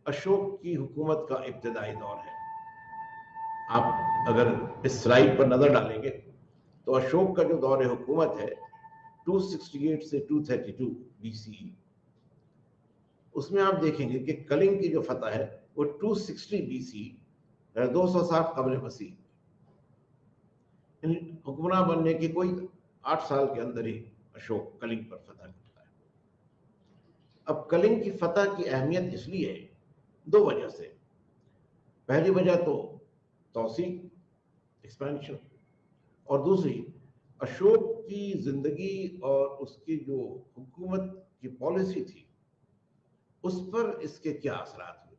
अशोक की हुकूमत का इब्तदाई दौर है। आप अगर इस स्लाइड पर नजर डालेंगे तो अशोक का जो दौर हुकूमत है 268 से 232 BCE, उसमें आप देखेंगे कि कलिंग की जो फतह है वो 260 BCE, 260 कबल मसीह। हुक्मरान बनने की कोई 8 साल के अंदर ही अशोक कलिंग पर फतह करता है। अब कलिंग की फतह की अहमियत इसलिए है दो वजह से। पहली वजह तो तौसी, एक्सपेंशन, और दूसरी अशोक की जिंदगी और उसकी जो हुकूमत की पॉलिसी थी उस पर इसके क्या असरात हुए,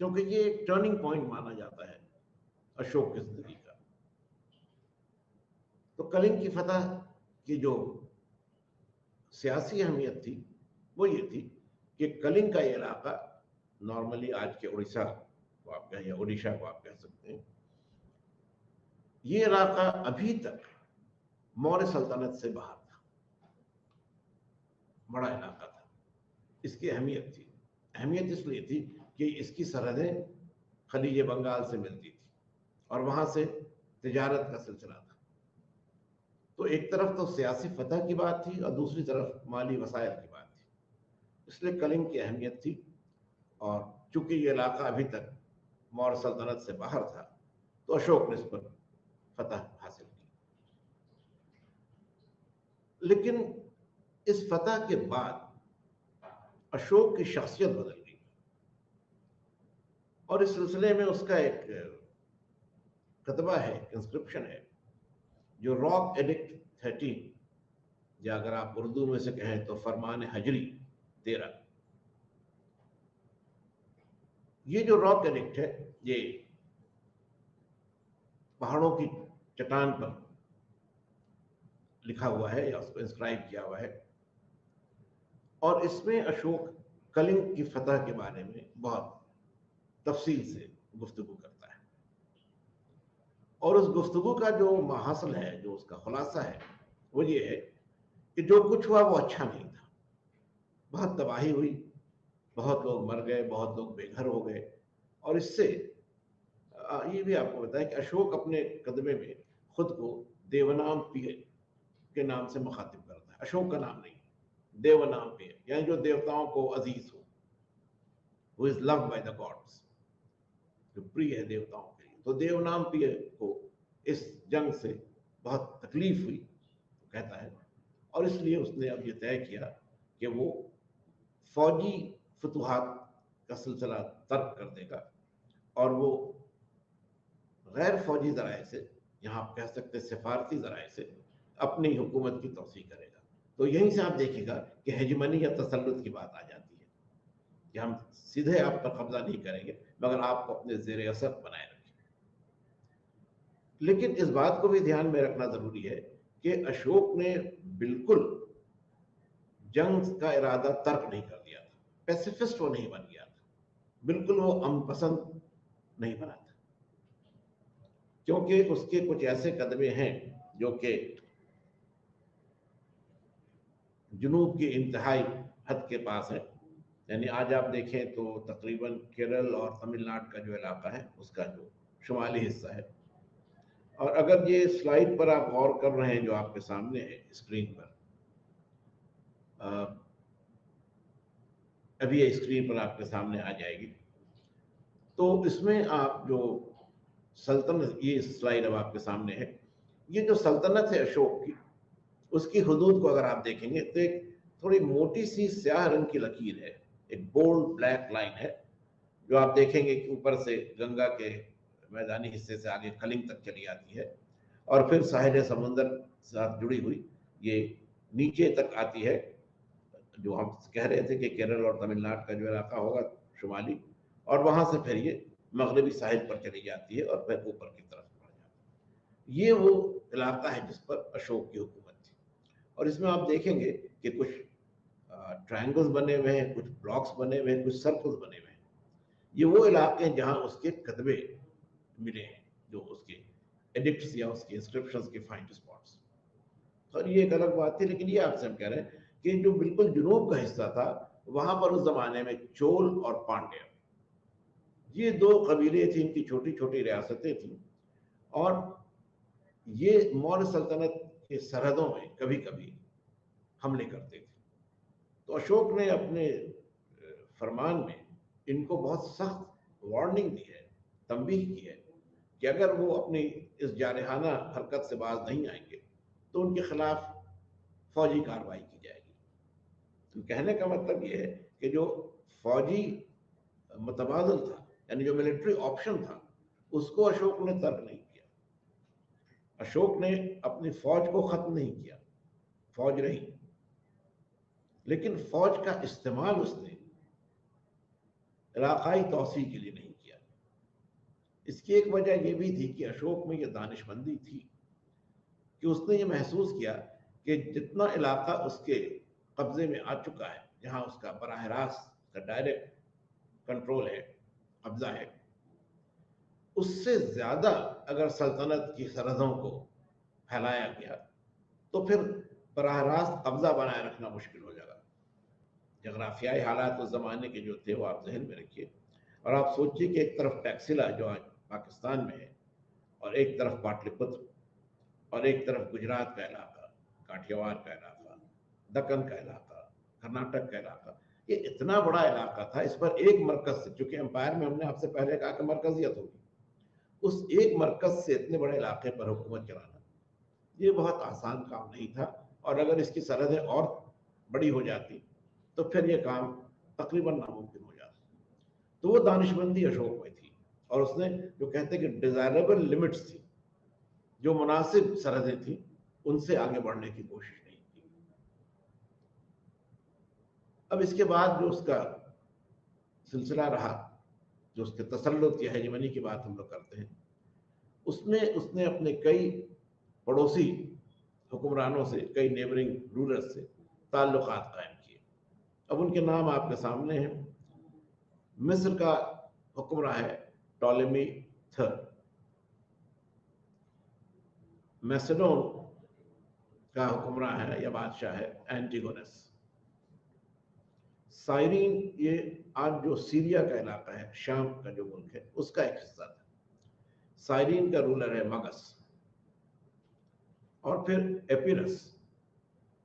क्योंकि ये एक टर्निंग पॉइंट माना जाता है अशोक की जिंदगी का। तो कलिंग की फतह की जो सियासी अहमियत थी वो ये थी कि कलिंग का ये इलाका, नॉर्मली आज के उड़ीसा को आप कहें या उड़ीसा को आप कह सकते हैं, ये इलाका अभी तक मौर्य सल्तनत से बाहर था, बड़ा इलाका था। इसकी अहमियत थी, अहमियत इसलिए थी कि इसकी सरहदें खलीज बंगाल से मिलती थी और वहां से तिजारत का सिलसिला था। तो एक तरफ तो सियासी फतह की बात थी और दूसरी तरफ माली वसायल की बात थी, इसलिए कलिंग की अहमियत थी। और चूंकि ये इलाका अभी तक मौर्य सल्तनत से बाहर था, तो अशोक ने इस पर फतह हासिल की। लेकिन इस फतह के बाद अशोक की शख्सियत बदल गई, और इस सिलसिले में उसका एक कतबा है, इंस्क्रिप्शन है, जो रॉक एडिक्ट 13, या अगर आप उर्दू में से कहें तो फरमान हजरी 13। ये जो रॉक एडिक्ट है, ये पहाड़ों की चट्टान पर लिखा हुआ है या उसको इंस्क्राइब किया हुआ है, और इसमें अशोक कलिंग की फतह के बारे में बहुत तफसील से गुफ्तगू करता है। और उस गुफ्तगू का जो महासल है, जो उसका खुलासा है, वो ये है कि जो कुछ हुआ वो अच्छा नहीं था। बहुत तबाही हुई, बहुत लोग मर गए, बहुत लोग बेघर हो गए। और इससे ये भी आपको बताया कि अशोक अपने कदमे में खुद को देवनाम पिय के नाम से मुखातिब करता है। अशोक का नाम नहीं, देवनाम पिय, यानी जो देवताओं को अजीज हो, who is loved by the gods, जो प्रिय है देवताओं के लिए। तो देवनाम पिय को इस जंग से बहुत तकलीफ हुई, तो कहता है, और इसलिए उसने अब ये तय किया कि वो फौजी फतूहात का सिलसिला तर्क कर देगा, और वो गैर फौजी जराए से, यहाँ आप कह सकते सिफारती जराए से, अपनी हुकूमत की तौसीह करेगा। तो यहीं से आप देखिएगा कि हेजिमनी या तसल्लुत की बात आ जाती है कि हम सीधे आप पर कब्जा नहीं करेंगे मगर आपको अपने जेर असर बनाए रखें। लेकिन इस बात को भी ध्यान में रखना जरूरी है कि अशोक ने बिल्कुल जंग का इरादा तर्क नहीं कर दिया था, पैसिफिस्ट वो नहीं बन गया था, बिल्कुल वो अमन पसंद नहीं बना था, क्योंकि उसके कुछ ऐसे कदमे हैं जो कि जुनूब की इंतहाई हद के पास है। यानी आज आप देखें तो तकरीबन केरल और तमिलनाडु का जो इलाका है उसका जो शुमाली हिस्सा है, और अगर ये स्लाइड पर आप गौर कर रहे हैं जो आपके सामने है स्क्रीन पर, अभी ये स्क्रीन पर आपके सामने आ जाएगी, तो इसमें आप जो सल्तनत, ये स्लाइड अब आपके सामने है, ये जो सल्तनत है अशोक की, उसकी हदूद को अगर आप देखेंगे तो एक थोड़ी मोटी सी स्याह रंग की लकीर है, एक बोल्ड ब्लैक लाइन है, जो आप देखेंगे कि ऊपर से गंगा के मैदानी हिस्से से आगे कलिंग तक चली आती है और फिर साहिल समुंदर साथ जुड़ी हुई ये नीचे तक आती है, जो हम कह रहे थे कि केरल और तमिलनाडु का जो इलाका होगा शुमाली, और वहां से फिर ये मगरबी साहिल पर चली जाती है और फिर ऊपर की तरफ बढ़ जाती है। ये वो इलाका है जिस पर अशोक की हुकूमत थी, और इसमें आप देखेंगे कि कुछ ट्रायंगल्स बने हुए हैं, कुछ ब्लॉक्स बने हुए हैं, कुछ सर्कल्स बने हुए हैं। ये वो इलाके हैं जहां उसके कदबे मिले हैं, जो उसके एडिक्ट्स या उसके इंस्क्रिप्शंस के फाइंड स्पॉट्स। और ये एक अलग बात थी, लेकिन ये आपसे हम कह रहे हैं कि जो बिल्कुल जुनूब का हिस्सा था, वहां पर उस जमाने में चोल और पांड्य, ये दो कबीले थी, इनकी छोटी छोटी रियासतें थी, और ये मौर्य सल्तनत के सरहदों में कभी कभी हमले करते थे। तो अशोक ने अपने फरमान में इनको बहुत सख्त वार्निंग दी है, तंबीह की है कि अगर वो अपनी इस जारहाना हरकत से बाज नहीं आएंगे तो उनके खिलाफ फौजी कार्रवाई की जाएगी। तो कहने का मतलब ये है कि जो फौजी मुतबादल था, यानी जो मिलिट्री ऑप्शन था, उसको अशोक ने तर्क नहीं किया। अशोक ने अपनी फौज को खत्म नहीं किया, फौज रही, लेकिन फौज का इस्तेमाल उसने इलाकाई तौसी के लिए नहीं किया। इसकी एक वजह यह भी थी कि अशोक में यह दानिशमंदी थी कि उसने ये महसूस किया कि जितना इलाका उसके कब्जे में आ चुका है, जहां उसका बराह रास्त का डायरेक्ट कंट्रोल है, कब्जा है, उससे ज्यादा अगर सल्तनत की सरहदों को फैलाया गया तो फिर बराह रास्त कब्जा बनाए रखना मुश्किल हो जाएगा। जगराफियाई हालात उस जमाने के जो थे वो आप जहन में रखिए, और आप सोचिए कि एक तरफ टैक्सिला जो आज पाकिस्तान में है, और एक तरफ पाटलिपुत्र, और एक तरफ गुजरात का इलाका, काठियावाड़ का इलाका, दक्कन का इलाका, कर्नाटक का इलाका, ये इतना बड़ा इलाका था। इस पर एक मरकज से, चूंकि एम्पायर में हमने आपसे पहले कहा कि मरकजियत होगी, उस एक मरकज से इतने बड़े इलाके पर हुकूमत चलाना ये बहुत आसान काम नहीं था, और अगर इसकी सरहदें और बड़ी हो जाती तो फिर ये काम तकरीबन नामुमकिन हो जाता। तो वो दानिशमंदी अशोक में थी, और उसने जो कहते कि डिजायरेबल लिमिट्स थी, जो मुनासिब सरहदें थी, उनसे आगे बढ़ने की कोशिश नहीं की। अब इसके बाद जो उसका सिलसिला रहा, जो उसके तसल्लुत या हेजिमनी की बात हम लोग करते हैं, उसमें उसने अपने कई पड़ोसी हुक्मरानों से, कई नेबरिंग रूलर्स से ताल्लुकात कायम किए। अब उनके नाम आपके सामने हैं। मिस्र का हुक्मरान है टॉलेमी थर्ड, मैसेडोन का हुक्मरान है या बादशाह है एंटीगोनस, साइरीन, ये आज जो सीरिया का इलाका है, शाम का जो मुल्क है, उसका एक हिस्सा था। साइरीन का रूलर है मगस, और फिर एपिरस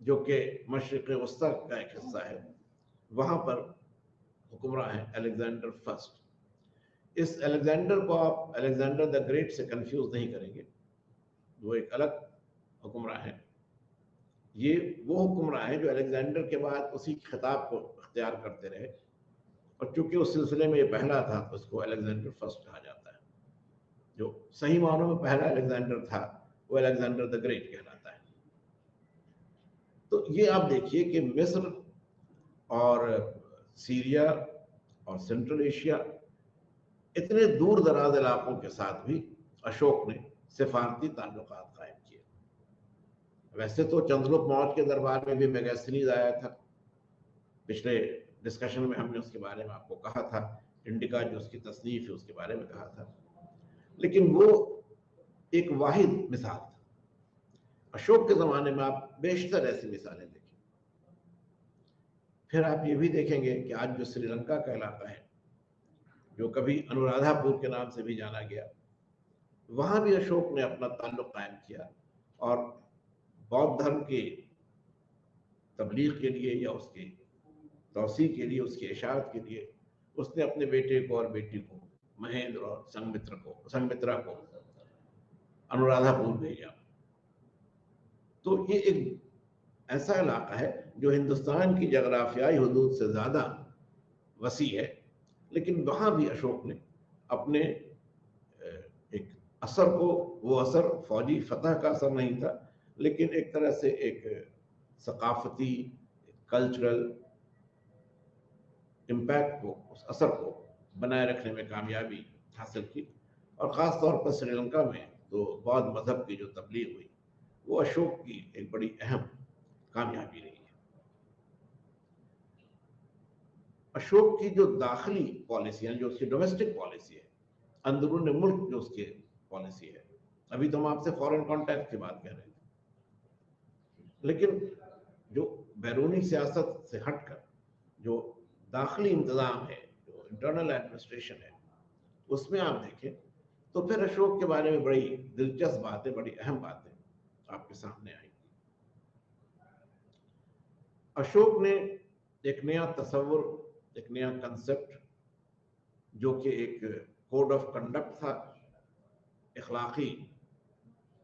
जो कि मशरिक वस्ता का एक हिस्सा है, वहां पर हुक्मरान है अलेक्जेंडर फर्स्ट। इस अलेक्जेंडर को आप अलेक्जेंडर द ग्रेट से कंफ्यूज नहीं करेंगे, वो एक अलग हुक्मरान है। ये वो हुक्मरान है जो अलेक्जेंडर के बाद उसी खिताब को इख्तियार करते रहे, और चूंकि उस सिलसिले में ये पहला था तो उसको अलेक्जेंडर फर्स्ट कहा जाता है। जो सही मानों में पहला अलेक्जेंडर था वो अलेक्जेंडर द ग्रेट कहलाता है। तो तो ये आप देखिए कि मिस्र और सीरिया और सेंट्रल एशिया, इतने दूर दराज इलाकों के साथ भी अशोक ने सिफारती ताल्लुकात कायम किए। वैसे तो चंद्रगुप्त मौर्य के दरबार में भी मैगस्थनीज आया था, पिछले डिस्कशन में हमने उसके बारे में आपको कहा था, इंडिका जो उसकी तसनीफ है उसके बारे में कहा था, लेकिन वो एक वाहिद मिसाल था। अशोक के ज़माने में आप बेशतर ऐसी मिसालें देखें। फिर आप ये भी देखेंगे कि आज जो श्रीलंका का इलाका है, जो कभी अनुराधापुर के नाम से भी जाना गया, वहां भी अशोक ने अपना ताल्लुक कायम किया और बौद्ध धर्म के तबलीग के लिए या उसके तौसी के लिए, उसकी इशाअत के लिए उसने अपने बेटे को और बेटी को, महेंद्र और संगमित्रा को अनुराधापुर भेजा। तो ये एक ऐसा इलाका है जो हिंदुस्तान की जगराफियाई हदूद से ज़्यादा वसी है, लेकिन वहाँ भी अशोक ने अपने एक असर को, वो असर फौजी फतह का असर नहीं था, लेकिन एक तरह से एक सकाफती, कल्चरल इम्पैक्ट को, उस असर को बनाए रखने में कामयाबी हासिल की। और ख़ास तौर पर श्रीलंका में तो बौद्ध मज़हब की जो तबलीग हुई, वो अशोक की एक बड़ी अहम कामयाबी रही है। अशोक की जो दाखिली पॉलिसी है, जो उसकी डोमेस्टिक पॉलिसी है, अंदरून मुल्क जो उसकी पॉलिसी है, अभी तो हम आपसे फॉरेन कॉन्टैक्ट की बात कर रहे थे, लेकिन जो बैरूनी सियासत से हटकर जो दाखिली इंतज़ाम है, जो इंटरनल एडमिनिस्ट्रेशन है, उसमें आप देखें तो फिर अशोक के बारे में बड़ी दिलचस्प बातें, बड़ी अहम बातें आपके सामने आएंगी। अशोक ने एक नया तस्वुर, एक नया कंसेप्ट, जो कि एक कोड ऑफ कंडक्ट था, इखलाकी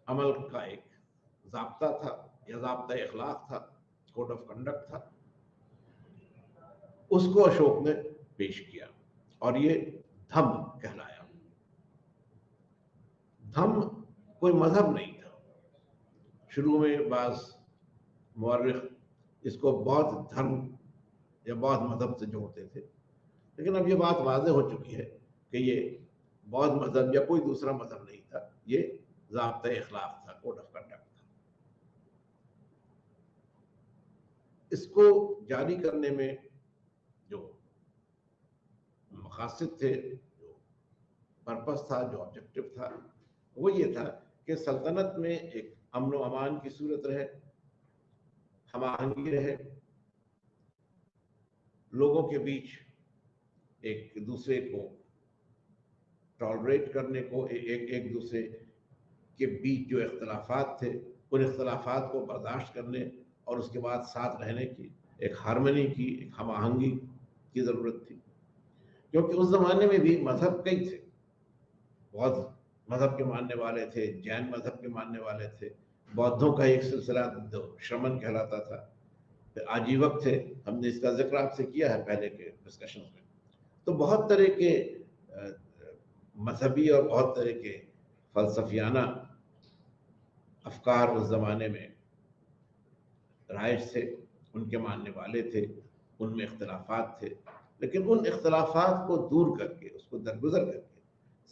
अमल का एक ज़ाब्ता था या ज़ाब्ता इखलाक था, कोड ऑफ कंडक्ट था, उसको अशोक ने पेश किया और ये धम्म कहलाया। धम्म कोई मजहब नहीं था। शुरू में बाज़ मुअर्रिख इसको बौद्ध धर्म या बौद्ध मजहब से जोड़ते थे, लेकिन अब ये बात वाज़ेह हो चुकी है कि ये बौद्ध मजहब या कोई दूसरा मजहब नहीं था, ये ज़ाब्ता इखलाक था, कोड ऑफ कंडक्ट था। इसको जारी करने में जो मकासद थे, जो पर्पस था, जो ऑब्जेक्टिव था, वो ये था कि सल्तनत में एक अमन व अमान की सूरत रहे, हमाहंगी रहे, लोगों के बीच एक दूसरे को टॉलरेट करने को, एक दूसरे के बीच जो इख्तलाफात थे, उन इख्तलाफात को बर्दाश्त करने और उसके बाद साथ रहने की एक हारमनी की, एक हमाहंगी की ज़रूरत थी। क्योंकि उस ज़माने में भी मज़हब कई थे, बौद्ध मज़हब के मानने वाले थे, जैन मज़हब के मानने वाले थे, बौद्धों का एक सिलसिला जो श्रमण कहलाता था, फिर आजीवक थे, हमने इसका जिक्र आपसे किया है पहले के डिस्कशन में। तो बहुत तरह के मजहबी और बहुत तरह के फ़लसफियाना अफकार उस ज़माने में राइज थे, उनके मानने वाले थे, उनमें इख्तलाफात थे, लेकिन उन इख्तलाफात को दूर करके, उसको दरगुजर करके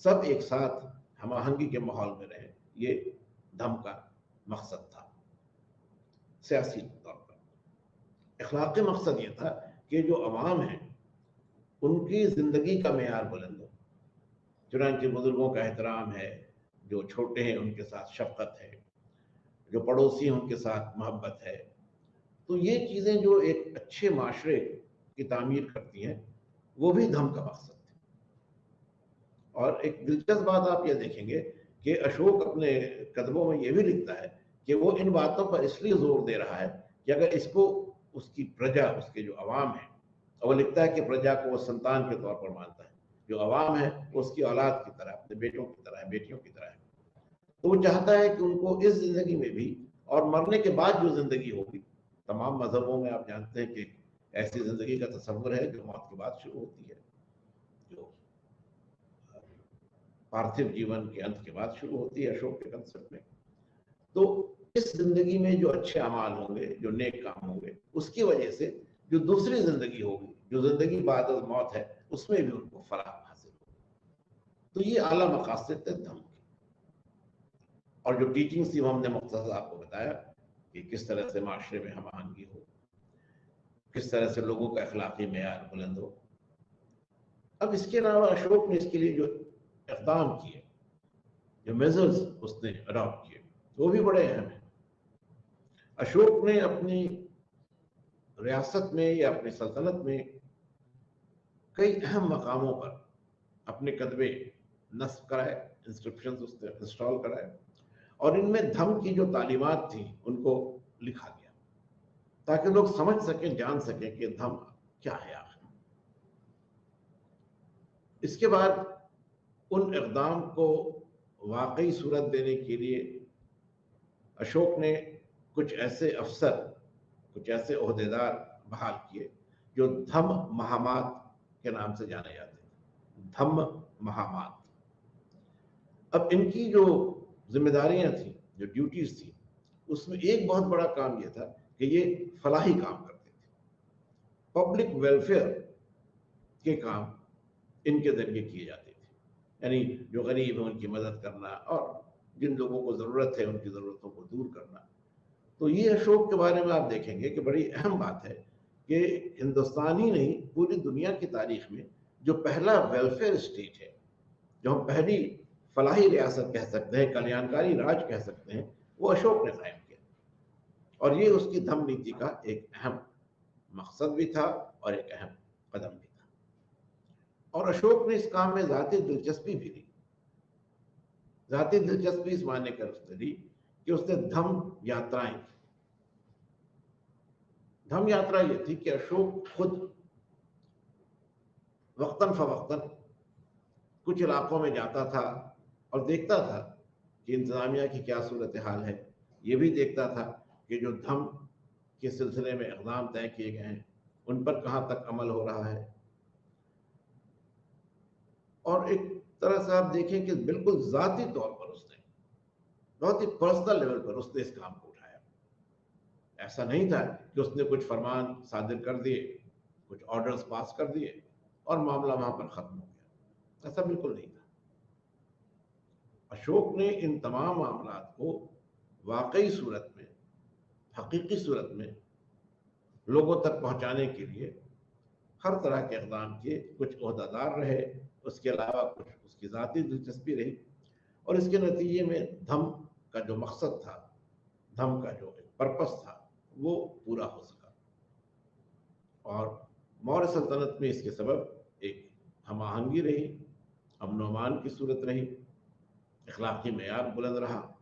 सब एक साथ हमाहंगी के माहौल में रहे, ये धम्म का मकसद था। सियासी तौर पर इखलाकी मकसद ये था कि जो अवाम है उनकी ज़िंदगी का मेयार बुलंद हो, चुनांचे बुजुर्गों का एहतराम है, जो छोटे हैं उनके साथ शफकत है, जो पड़ोसी हैं उनके साथ मोहब्बत है। तो ये चीज़ें जो एक अच्छे माशरे की तामीर करती हैं, वो भी धम्म का मकसद है। और एक दिलचस्प बात आप ये देखेंगे कि अशोक अपने कदमों में ये भी लिखता है कि वो इन बातों पर इसलिए जोर दे रहा है कि अगर इसको उसकी प्रजा, उसके जो अवाम है, और वो लिखता है कि प्रजा को वो संतान के तौर पर मानता है, जो अवाम है वो उसकी औलाद की तरह, अपने बेटों की तरह है, बेटियों की तरह है। तो वो चाहता है कि उनको इस जिंदगी में भी और मरने के बाद जो जिंदगी होगी, तमाम मजहबों में आप जानते हैं कि ऐसी जिंदगी का तस्वुर है जो मौत के बाद शुरू होती है, जो पार्थिव जीवन के अंत के बाद शुरू होती है अशोक के कंसेप्ट में। तो इस जिंदगी में जो अच्छे अमाल होंगे, जो नेक काम होंगे, उसकी वजह से जो दूसरी जिंदगी होगी, जो जिंदगी बाद मौत है, उसमें भी उनको फलाह हासिल होगी। तो ये आला मकासद थे धम्म के। और जो टीचिंग्स थी वो हमने मुख्तसर आपको बताया कि किस तरह से माशरे में हम आहंगी हो, किस तरह से लोगों का अखलाकी मेयार बुलंद हो। अब इसके अलावा अशोक ने इसके लिए जो इक़दाम किए, जो मेजर्स उसने अडॉप्ट किए, वो भी बड़े अहम हैं। अशोक ने अपनी रियासत में या अपनी सल्तनत में कई अहम मकामों पर अपने कदवे नस्ब कराए, इंस्क्रिप्शंस उसने इंस्टॉल कराए, और इनमें धम्म की जो तालीमात थी उनको लिखा गया, ताकि लोग समझ सकें, जान सकें कि धम्म क्या है आखिर। इसके बाद उन इक़दाम को वाकई सूरत देने के लिए अशोक ने कुछ ऐसे अफसर, कुछ ऐसे ओहदेदार बहाल किए जो धम्म महामात के नाम से जाने जाते थे। धम्म महामात। अब इनकी जो जिम्मेदारियां थी, जो ड्यूटीज थी, उसमें एक बहुत बड़ा काम यह था कि ये फलाही काम करते थे। पब्लिक वेलफेयर के काम इनके जरिए किए जाते थे, यानी जो गरीब है उनकी मदद करना और जिन लोगों को ज़रूरत है उनकी ज़रूरतों को दूर करना। तो ये अशोक के बारे में आप देखेंगे कि बड़ी अहम बात है कि हिंदुस्तान ही नहीं, पूरी दुनिया की तारीख में जो पहला वेलफेयर स्टेट है, जो हम पहली फलाही रियासत कह सकते हैं, कल्याणकारी राज कह सकते हैं, वो अशोक ने कायम किया। और ये उसकी धम्म नीति का एक अहम मकसद भी था और एक अहम कदम भी था। और अशोक ने इस काम में ज़ाती दिलचस्पी भी ली। ज़ाती दिलचस्पी इस मायने कर उसने ली कि उसने धम्म यात्राएं की। धम्म यात्रा ये थी कि अशोक खुद वक्तन फवक्तन कुछ इलाकों में जाता था और देखता था कि इंतजामिया की क्या सूरत हाल है। ये भी देखता था कि जो धम्म के सिलसिले में इक़दाम तय किए गए हैं उन पर कहाँ तक अमल हो रहा है। और एक तरह से आप देखें कि बिल्कुल ज़ाती तौर पर उसने, बहुत ही पर्सनल लेवल पर उसने इस काम को उठाया। ऐसा नहीं था कि उसने कुछ फरमान सादिर कर दिए, कुछ ऑर्डर्स पास कर दिए और मामला वहां पर ख़त्म हो गया। ऐसा बिल्कुल नहीं था। अशोक ने इन तमाम मामलात को वाकई सूरत में, हकीकी सूरत में लोगों तक पहुंचाने के लिए हर तरह के इक़दाम किए। कुछ ओहदेदार रहे, उसके अलावा कुछ उसकी ज़ाती दिलचस्पी रही, और इसके नतीजे में धम्म का जो मकसद था, धम्म का जो पर्पस था, वो पूरा हो सका। और मौर्य सल्तनत में इसके सबब एक हम आहंगी रही, अमन व अमान की सूरत रही, अखलाकी मेयार बुलंद रहा,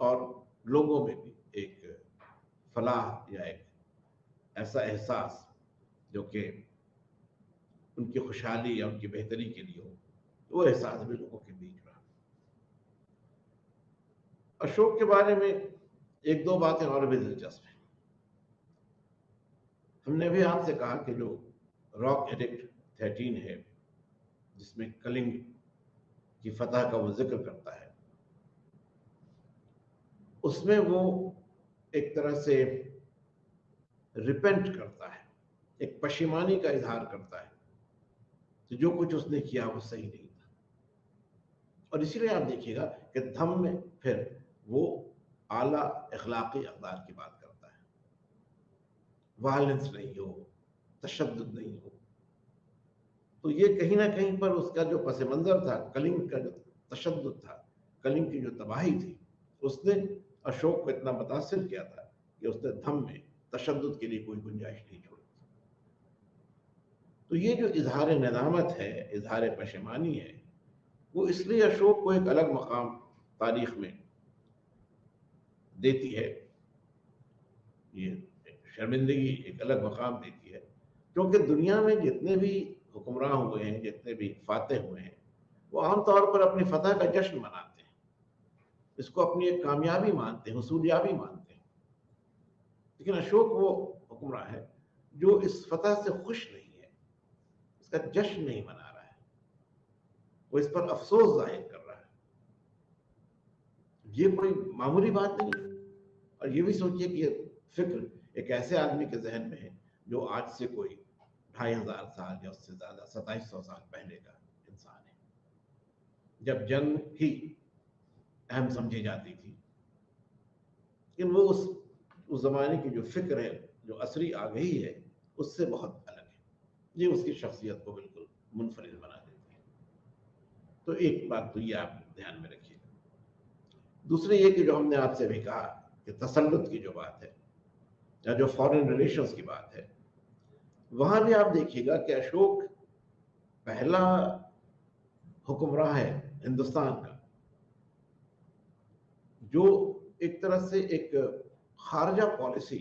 और लोगों में भी एक फलाह या एक ऐसा एहसास जो कि उनकी खुशहाली या उनकी बेहतरी के लिए हो, वो एहसास भी लोगों के बीच रहा। अशोक के बारे में एक दो बातें और भी दिलचस्प हैं। हमने भी आपसे कहा कि जो रॉक एडिक्ट 13 है, जिसमें कलिंग की फतह का वो जिक्र करता है, उसमें वो एक तरह से रिपेंट करता है, एक पशिमानी का इजहार करता है कि जो कुछ उसने किया वो सही नहीं था। और इसीलिए आप देखिएगा कि धम्म में फिर वो आला अखलाकी अक़दार की बात करता है। वायलेंस नहीं हो, तशद्दुद नहीं हो। तो ये कहीं ना कहीं पर उसका जो पस मंज़र था, कलिंग का जो तशद्दुद था, कलिंग की जो तबाही थी, उसने अशोक को इतना मुतासिर किया था कि उसने धम्म में तशद्दुद के लिए कोई गुंजाइश नहीं छोड़ी। तो ये जो इजहार नदामत है, इजहार पशेमानी है, वो इसलिए अशोक को एक अलग मकाम तारीख में देती है, ये शर्मिंदगी एक अलग मकाम देती है, क्योंकि दुनिया में जितने भी हुक्मरान हुए हैं, जितने भी फातेह हुए हैं, वो आमतौर पर अपनी फतह का जश्न मनाते हैं, इसको अपनी एक कामयाबी मानते हैं, हुसूलियाबी मानते हैं। लेकिन अशोक वो हुक्मरान है जो इस फतह से खुश नहीं है, इसका जश्न नहीं मना रहा है, वो इस पर अफसोस जाहिर कर रहा है। ये कोई मामूली बात नहीं है। और ये भी सोचिए कि फिक्र एक ऐसे आदमी के जहन में है जो आज से कोई 2500 साल या उससे ज्यादा 2700 साल पहले का इंसान है, जब जंग ही अहम समझी जाती थी। लेकिन वो उस जमाने की जो फिक्र है, जो असरी आगही है, उससे बहुत अलग है। ये उसकी शख्सियत को बिल्कुल मुनफरिद बना देती है। तो एक बात तो ये आप ध्यान में रखिएगा। दूसरी ये कि जो हमने आपसे भी कहा कि तसल्लुत की जो बात है या जो फॉरेन रिलेशंस की बात है, वहां भी आप देखिएगा कि अशोक पहला हुक्मरान है हिंदुस्तान का जो एक तरह से एक खारजा पॉलिसी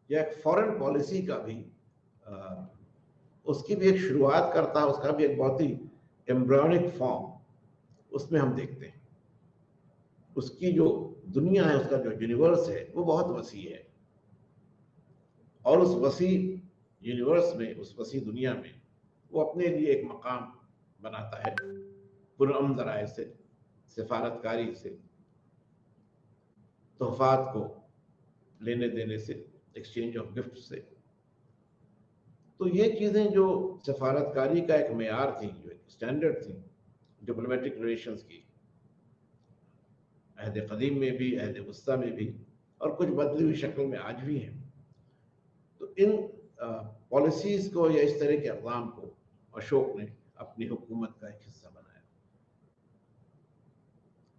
या एक फॉरेन पॉलिसी का भी उसकी भी एक शुरुआत करता है, उसका भी एक बहुत ही एम्ब्रियोनिक फॉर्म उसमें हम देखते हैं। उसकी जो दुनिया है, उसका जो यूनिवर्स है, वो बहुत वसी है, और उस वसी यूनिवर्स में, उस वसी दुनिया में वो अपने लिए एक मकाम बनाता है पुरअमन ज़राए से, सिफारतकारी से, तोहफात को लेने देने से, एक्सचेंज ऑफ गिफ्ट से। तो ये चीज़ें जो सिफारतकारी का एक मेयार थी, जो एक स्टैंडर्ड थी डिप्लोमेटिक रिलेशंस की, अहद कदीम में भी, अहद वस्ता में भी, और कुछ बदली हुई शक्ल में आज भी हैं। तो इन पॉलिसीज़ को या इस तरह के अक़दाम को अशोक ने अपनी हुकूमत का एक हिस्सा बनाया।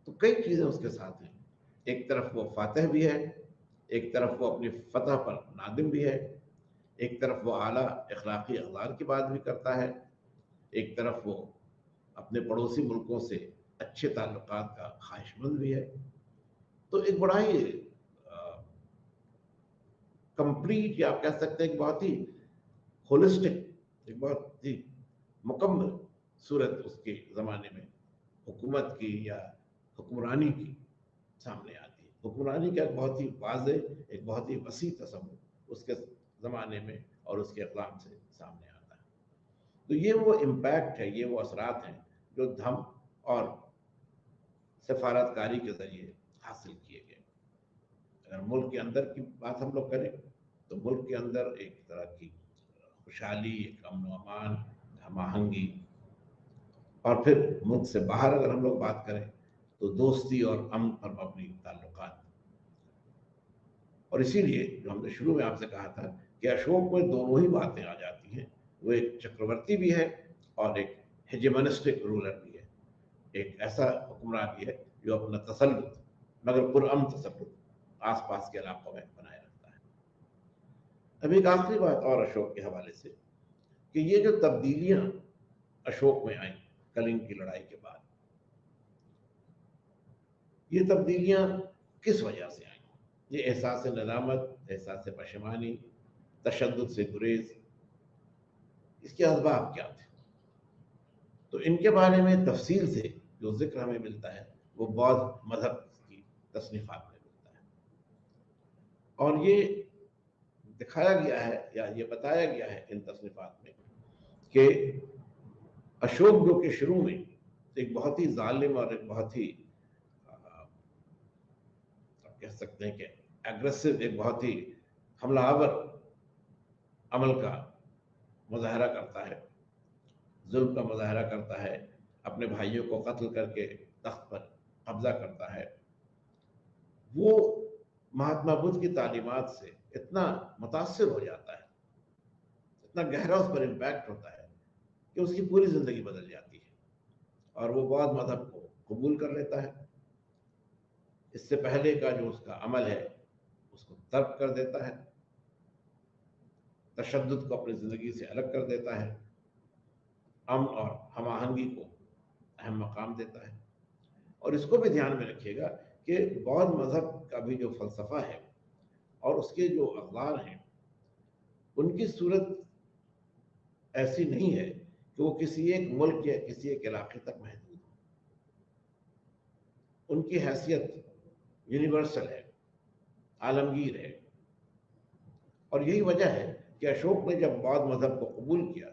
तो कई चीज़ें उसके साथ हैं। एक तरफ वो फातह भी है, एक तरफ वो अपनी फतह पर नादिम भी है, एक तरफ वो आला अखलाकी अक़दार की बात भी करता है, एक तरफ वो अपने पड़ोसी मुल्कों से अच्छे ताल्लुकात का ख्वाहिशमंद भी है। तो एक बड़ा ही कंप्लीट, या आप कह सकते हैं कि बहुत ही होलिस्टिक, एक बहुत ही मुकम्मल सूरत उसके ज़माने में हुकूमत की या हुक्मरानी की सामने आती है। हुक्मरानी का एक बहुत ही वाज़ेह, एक बहुत ही वसी तस्वुर उसके ज़माने में और उसके अक़लाम से सामने आता है। तो ये वो इम्पैक्ट है, ये वो असरात हैं जो धम और सफारतकारी के ज़रिए हासिल किए गए। अगर मुल्क के अंदर की बात हम लोग करें तो मुल्क के अंदर एक तरह की खुशहाली, एक अमन व अमान, हम आहंगी, और फिर मुल्क से बाहर अगर हम लोग बात करें तो दोस्ती और अमन पर मबनी ताल्लुकात। और इसीलिए जो हमने शुरू में आपसे कहा था कि अशोक में दोनों ही बातें आ जाती हैं। वो एक चक्रवर्ती भी है और एक हेजेमनिस्टिक रूलर भी है, एक ऐसा हुक्मरान भी है जो अपना तसल्लुत, मगर पुरअमन तसल्लुत, आसपास के इलाकों में बनाए रखता है। अब एक आखिरी बात और अशोक के हवाले से, कि ये जो तब्दीलियां अशोक में आई कलिंग की लड़ाई के बाद, ये तब्दीलियां किस वजह से आई? ये एहसास नदामत, एहसास पशेमानी, तशद्दुद से गुरेज, इसके असबाब क्या थे? तो इनके बारे में तफसील से जो जिक्र हमें मिलता है वो बौद्ध मजहब की तसनीफात में मिलता है। और ये दिखाया गया है या ये बताया गया है इन तसनीफात में कि अशोक जो कि शुरू में एक बहुत ही जालिम और एक बहुत ही कह सकते हैं कि एग्रेसिव, एक बहुत ही हमलावर अमल का मुजाहरा करता है, जुल्म का मुजाहरा करता है, अपने भाइयों को कत्ल करके तख्त पर कब्जा करता है, वो महात्मा बुद्ध की तालीमात से इतना मुतासिर हो जाता है, इतना गहरा उस पर इम्पैक्ट होता है कि उसकी पूरी जिंदगी बदल जाती है और वो बौद्ध मजहब को कबूल कर लेता है। इससे पहले का जो उसका अमल है उसको तर्क कर देता है, तशद्दुद को अपनी ज़िंदगी से अलग कर देता है, अमन और हम आहंगी को अहम मकाम देता है। और इसको भी ध्यान में रखिएगा कि बौद्ध मज़हब का भी जो फ़लसफ़ा है और उसके जो अक़दार हैं, उनकी सूरत ऐसी नहीं है कि वो किसी एक मुल्क या किसी एक इलाके तक महदूद हो। उनकी हैसियत यूनिवर्सल है, आलमगीर है। और यही वजह है कि अशोक ने जब बौद्ध मज़हब को कबूल किया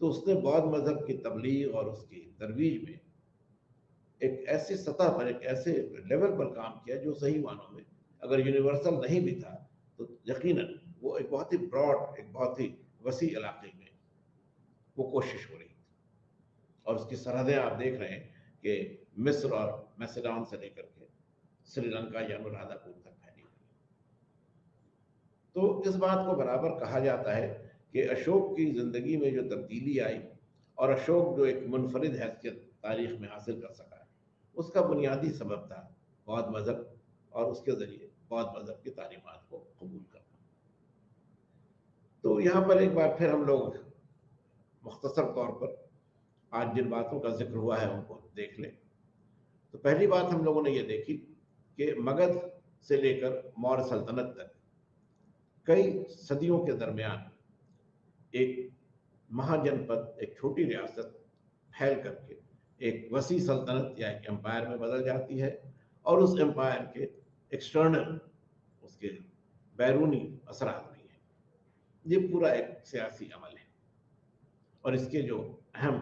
तो उसने बौद्ध मज़हब की तबलीग और उसकी तरवीज में एक ऐसी सतह पर, एक ऐसे लेवल पर काम किया जो सही मानों में अगर यूनिवर्सल नहीं भी था तो यकीनन वो एक बहुत ही ब्रॉड, एक बहुत ही वसी इलाके में वो कोशिश हो रही थी। और उसकी सरहदें आप देख रहे हैं कि मिस्र और मैसेडोन से लेकर के श्रीलंका या अनुराधापुर तक फैली हुई। तो इस बात को बराबर कहा जाता है कि अशोक की जिंदगी में जो तब्दीली आई और अशोक जो एक मुनफरिद हैसियत तारीख में हासिल कर सका, उसका बुनियादी सबब था बौद्ध मजहब और उसके जरिए बौद्ध मजहब की तालीमात को कबूल करना। तो यहाँ पर एक बार फिर हम लोग मुख्तसर तौर पर आज जिन बातों का जिक्र हुआ है उनको देख लें। तो पहली बात हम लोगों ने ये देखी कि मगध से लेकर मौर्य सल्तनत तक कई सदियों के दरमियान एक महाजनपद, एक छोटी रियासत फैल करके एक वसी सल्तनत या एक एम्पायर में बदल जाती है और उस एम्पायर के एक्सटर्नल, उसके बैरूनी असरात भी हैं। ये पूरा एक सियासी अमल है और इसके जो अहम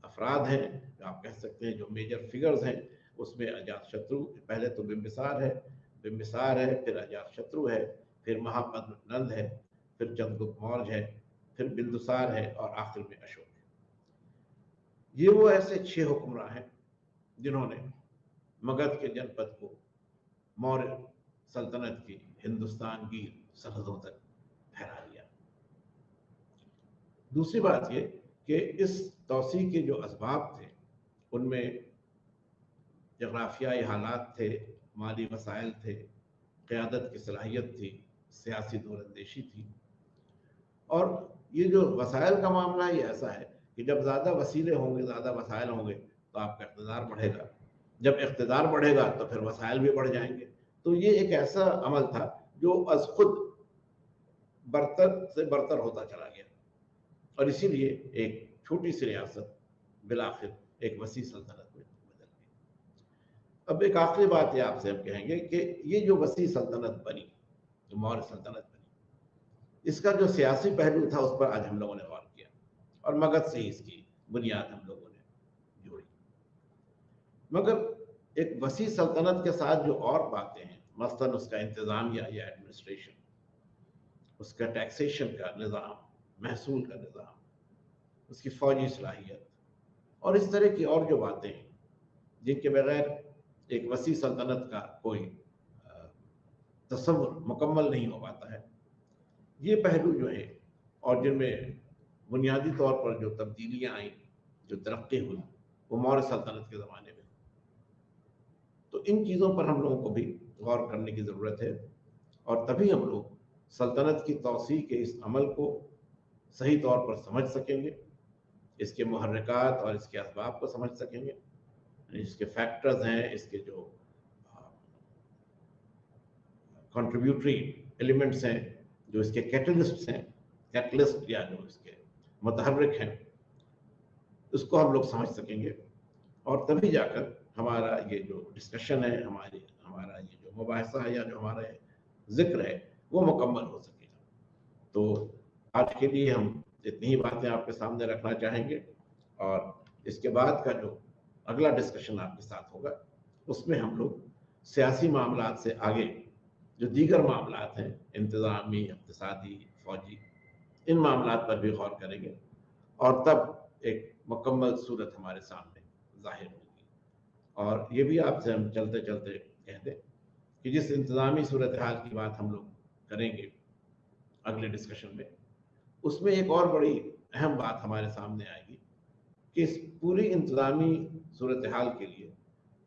अफराद हैं, आप कह सकते हैं जो मेजर फिगर्स हैं, उसमें अजातशत्रु, पहले तो बिंबिसार है, फिर अजातशत्रु है, फिर महापद्म नंद है, फिर चंद्रगुप्त मौर्य है, फिर बिंदुसार है और आखिर में अशोक है। ये वो ऐसे 6 हुक्मरान हैं जिन्होंने मगध के जनपद को मौर्य सल्तनत की हिंदुस्तान की सरहदों तक फैला दिया। दूसरी बात ये कि इस तौसी के जो असबाब थे उनमें जग्राफियाई हालात थे, माली वसाइल थे, क़यादत की सलाहियत थी, सियासी दूरंदेशी थी। और ये जो वसाइल का मामला ये ऐसा है कि जब ज़्यादा वसीले होंगे, ज़्यादा वसाइल होंगे तो आपका इक़्तिदार बढ़ेगा, जब इक़्तिदार बढ़ेगा तो फिर वसाइल भी बढ़ जाएंगे। तो ये एक ऐसा अमल था जो अज खुद बरतर से बरतर होता चला गया और इसीलिए एक छोटी सी रियासत बिलाखिर एक वसी सल्तनत में बदल गई। अब एक आखिरी बात ये आपसे हम कहेंगे कि ये जो वसी सल्तनत बनी, जो मौर्य सल्तनत बनी, इसका जो सियासी पहलू था उस पर आज हम लोगों ने गौर किया और मगध से ही इसकी बुनियाद हम लोगों ने जोड़ी। मगर एक वसी सल्तनत के साथ जो और बातें हैं, मसलन उसका इंतजामिया या एडमिनिस्ट्रेशन, उसका टैक्सेशन का निज़ाम, महसूल का निज़ाम, उसकी फौजी सलाहियत और इस तरह की और जो बातें हैं जिनके बगैर एक वसी सल्तनत का कोई तस्वुर मुकम्मल नहीं हो पाता है, ये पहलू जो है और जिनमें बुनियादी तौर पर जो तब्दीलियां आई, जो तरक्की हुई, वो मौर्य सल्तनत के ज़माने में। तो इन चीज़ों पर हम लोगों को भी गौर करने की ज़रूरत है और तभी हम लोग सल्तनत की तौसी के इस अमल को सही तौर पर समझ सकेंगे, इसके मुहर्रिकात और इसके असबाब को समझ सकेंगे, इसके फैक्टर्स हैं, इसके जो कंट्रीब्यूटरी एलिमेंट्स हैं, जो इसके कैटलिस्ट हैं, कैटलिस्ट या जो इसके मुतहर्रिक हैं, उसको हम लोग समझ सकेंगे और तभी जाकर हमारा ये जो डिस्कशन है, हमारा ये जो मुबाहिसा है या जो हमारा जिक्र है वो मुकम्मल हो सकेगा। तो आज के लिए हम इतनी ही बातें आपके सामने रखना चाहेंगे और इसके बाद का जो अगला डिस्कशन आपके साथ होगा उसमें हम लोग सियासी मामलात से आगे जो दीगर मामलात हैं, इंतज़ामी, इक़्तिसादी, फौजी, इन मामलात पर भी गौर करेंगे और तब एक मुकम्मल सूरत हमारे सामने ज़ाहिर होगी। और ये भी आपसे हम चलते चलते कह दें कि जिस इंतज़ामी सूरत हाल की बात हम लोग करेंगे अगले डिस्कशन में, उसमें एक और बड़ी अहम बात हमारे सामने आएगी कि इस पूरी इंतज़ामी सूरत हाल के लिए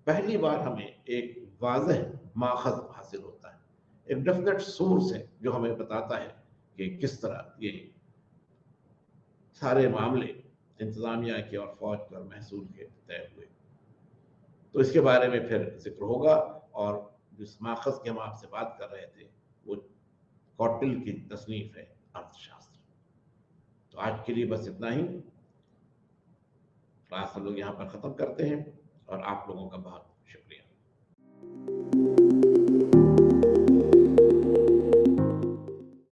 पहली बार हमें एक वाज़ह माख़ज़ हासिल होता है, एक डेफिनेट सोर्स है जो हमें बताता है कि किस तरह ये सारे मामले इंतज़ामिया के और फौज के और महसूल के तय हुए। तो इसके बारे में फिर जिक्र होगा और जिस माख़ज़ की हम आपसे बात कर रहे थे वो कौटिल्य की तसनीफ़ है अर्थशास्त्र। तो आज के लिए बस इतना ही, क्लास हम लोग यहाँ पर ख़त्म करते हैं और आप लोगों का बहुत शुक्रिया।